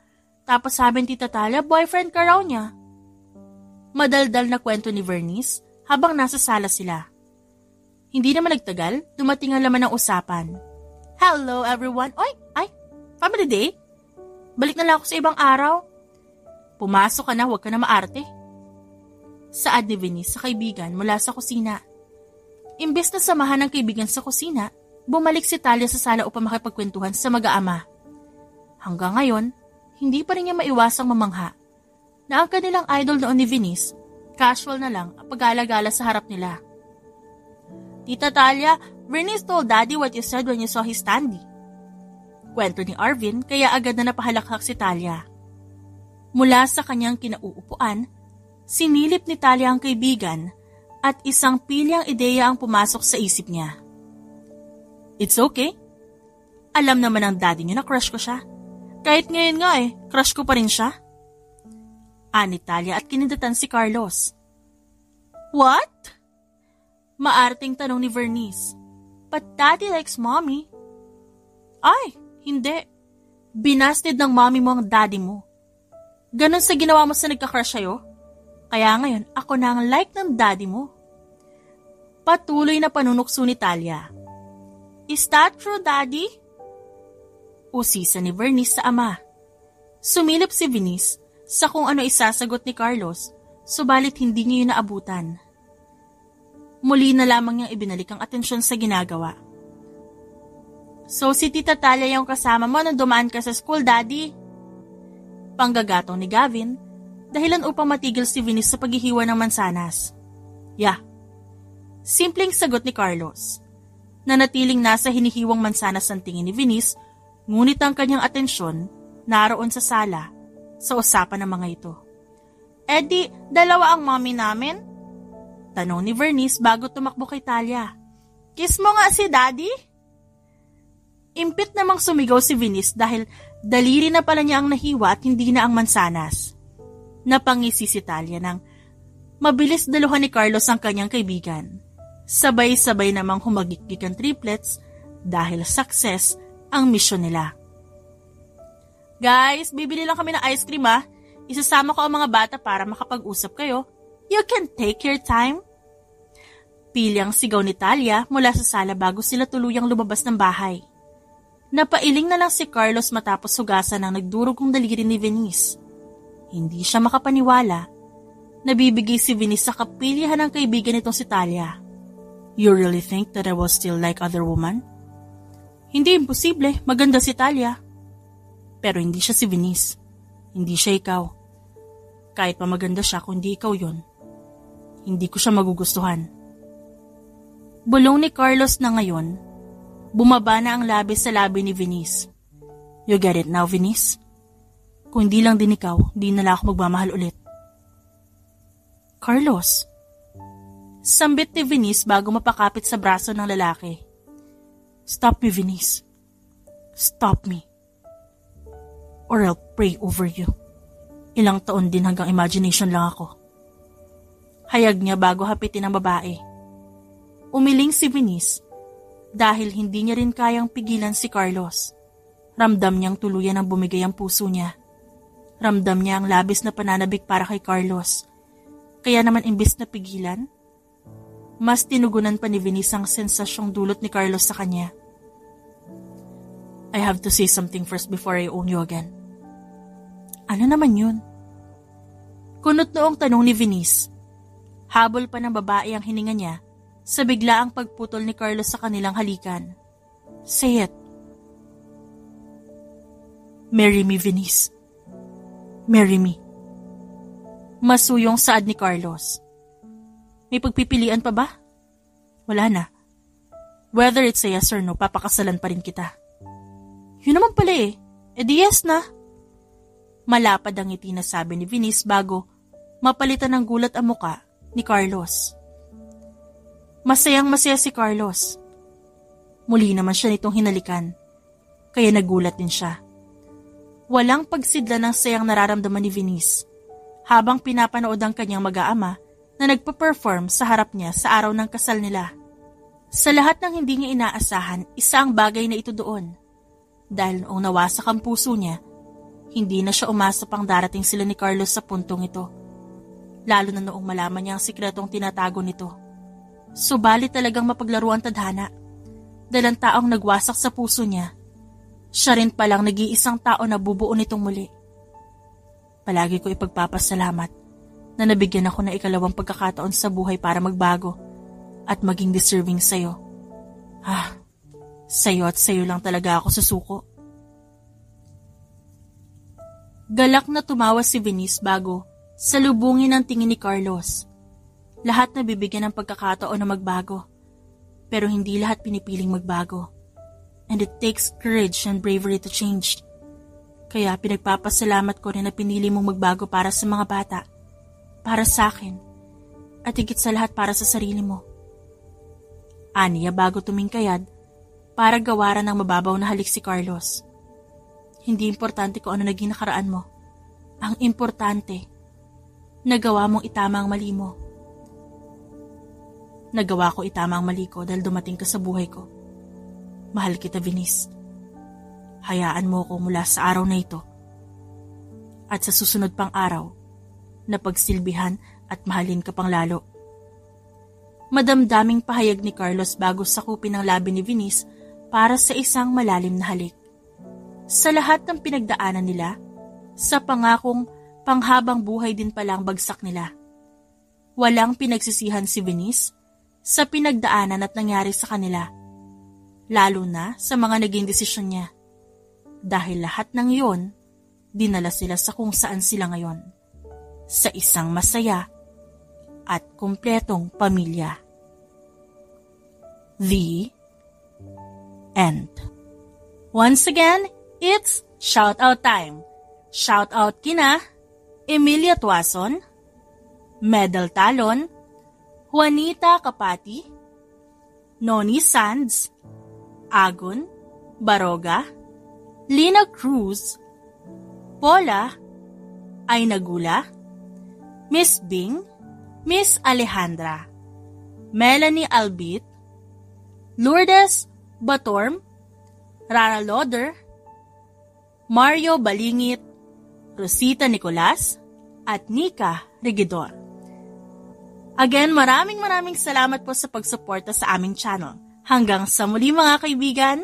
Tapos sabi ni tita Talia, boyfriend ka raw niya. Madaldal na kwento ni Vernice habang nasa sala sila. Hindi naman nagtagal, dumating ang laman ng usapan. Hello everyone! Family day? Balik na lang ako sa ibang araw. Pumasok ka na, huwag ka na maarte. Saad ni Venice sa kaibigan mula sa kusina. Imbes na samahan ng kaibigan sa kusina, bumalik si Talia sa sala upang makipagkwentuhan sa mag-aama. Hanggang ngayon, hindi pa rin niya maiwasang mamangha na ang kanilang idol noon ni Venice, casual na lang ang pag-alagala sa harap nila. Tita Talia, Venice told Daddy what you said when you saw his standee. Kwento ni Arvin kaya agad na napahalakhak si Talia. Mula sa kanyang kinauupuan, sinilip ni Talia ang kaibigan at isang pilyang ideya ang pumasok sa isip niya. It's okay. Alam naman ng daddy niyo na crush ko siya. Kahit ngayon nga crush ko pa rin siya. Ani Talia at kinindatan si Carlos. What? Maarting tanong ni Vernice. But Daddy likes Mommy. Ay, hindi. Binasted ng mommy mo ang daddy mo. Ganon sa ginawa mo sa nagka-crush sa'yo? Kaya ngayon, ako na ang like ng daddy mo. Patuloy na panunukso ni Talia. Is that true, Daddy? Usisa ni Vernice sa ama. Sumilip si Venice sa kung ano isasagot ni Carlos, subalit hindi niya yun naabutan. Muli na lamang niyang ibinalik ang atensyon sa ginagawa. So si Tita Talia yung kasama mo nung dumaan ka sa school, Daddy? Panggagatong ni Gavin, dahilan upang matigil si Venice sa paghihiwa ng mansanas. Yeah. Simpleng sagot ni Carlos. Nanatiling nasa hinihiwang mansanas ang tingin ni Venice, ngunit ang kanyang atensyon naroon sa sala sa usapan ng mga ito. Eddie, dalawa ang mommy namin? Tanong ni Vernice bago tumakbo kay Talia. Kiss mo nga si Daddy? Impit namang sumigaw si Venice dahil daliri na pala niya ang nahiwa at hindi na ang mansanas. Napangisi si Talia nang mabilis daluhan ni Carlos ang kanyang kaibigan. Sabay-sabay namang humagikik ang triplets dahil success ang misyon nila. Guys, bibili lang kami ng ice cream Isasama ko ang mga bata para makapag-usap kayo. You can take your time. Pilyang sigaw ni Talia mula sa sala bago sila tuluyang lumabas ng bahay. Napailing na lang si Carlos matapos hugasan ng nagdurugong daliri ni Venice. Hindi siya makapaniwala. Nabibigay si Venice sa kapilyahan ng kaibigan nitong si Talia. You really think that I will still like other woman? Hindi imposible, maganda si Talia. Pero hindi siya si Venice. Hindi siya ikaw. Kahit pa maganda siya kung hindi ikaw yon, hindi ko siya magugustuhan. Bulong ni Carlos na ngayon, bumaba na ang labi sa labi ni Venice. You get it now, Venice? Kung hindi lang din ikaw, di na lang ako magmamahal ulit. Carlos. Sambit ni Venice bago mapakapit sa braso ng lalaki. Stop me, Venice. Stop me. Or I'll pray over you. Ilang taon din hanggang imagination lang ako. Hayag niya bago hapitin ang babae. Umiling si Venice dahil hindi niya rin kayang pigilan si Carlos. Ramdam niyang tuluyan ang bumigay ang puso niya. Ramdam niya ang labis na pananabik para kay Carlos. Kaya naman imbis na pigilan, mas tinugunan pa ni Venice ang sensasyong dulot ni Carlos sa kanya. I have to say something first before I own you again. Ano naman yun? Kunot noong tanong ni Venice. Habol pa ng babae ang hininga niya sa biglaang pagputol ni Carlos sa kanilang halikan. Say it. Marry me, Venice. Marry me. Masuyong saad ni Carlos. May pagpipilian pa ba? Wala na. Whether it's a yes or no, papakasalan pa rin kita. Yun naman pala E di yes na. Malapad ang ngiti na sabi ni Venice bago mapalitan ng gulat ang muka ni Carlos. Masayang masaya si Carlos. Muli naman siya nitong hinalikan, kaya nagulat din siya. Walang pagsidla ng sayang nararamdaman ni Venice habang pinapanood ang kanyang mag-aama na nagpa-perform sa harap niya sa araw ng kasal nila. Sa lahat ng hindi niya inaasahan, isa ang bagay na ito doon. Dahil noong nawasak ang puso niya, hindi na siya umasa pang darating sila ni Carlos sa puntong ito. Lalo na noong malaman niya ang sikretong tinatago nito. Subalit talagang mapaglaro ang tadhana. Dahil ang taong nagwasak sa puso niya, siya rin palang nag-iisang tao na bubuo nitong muli. Palagi ko ipagpapasalamat na nabigyan ako ng ikalawang pagkakataon sa buhay para magbago at maging deserving sa'yo. Sa'yo at sa'yo lang talaga ako susuko. Galak na tumawa si Venice bago salubungin ang tingin ni Carlos. Lahat na bibigyan ng pagkakataon na magbago, pero hindi lahat pinipiling magbago. And it takes courage and bravery to change. Kaya pinagpapasalamat ko rin na pinili mong magbago para sa mga bata, para sa akin, at higit sa lahat para sa sarili mo. Aniya bago tumingkayad para gawaran ng mababaw na halik si Carlos. Hindi importante kung ano naging nakaraan mo. Ang importante, nagawa mong itama ang mali mo. Nagawa ko itama ang mali ko dahil dumating ka sa buhay ko. Mahal kita, Venice. Hayaan mo ko mula sa araw na ito at sa susunod pang araw na pagsilbihan at mahalin ka pang lalo. Madamdaming pahayag ni Carlos bago sakupin ang labi ni Venice para sa isang malalim na halik. Sa lahat ng pinagdaanan nila, sa pangakong panghabang buhay din pala ang bagsak nila. Walang pinagsisihan si Venice sa pinagdaanan at nangyari sa kanila, lalo na sa mga naging desisyon niya. Dahil lahat ng iyon, dinala sila sa kung saan sila ngayon. Sa isang masaya at kumpletong pamilya. The end. Once again, it's shout-out time. Shout-out kina Emilia Tuason, Medal Talon, Juanita Kapati, Noni Sands, Agon, Baroga, Lina Cruz, Paula, Aynagula, Miss Bing, Miss Alejandra, Melanie Albit, Lourdes Batorm, Rara Loder, Mario Balingit, Rosita Nicolas, at Nika Regidor. Again, maraming salamat po sa pagsuporta sa aming channel. Hanggang sa muli mga kaibigan!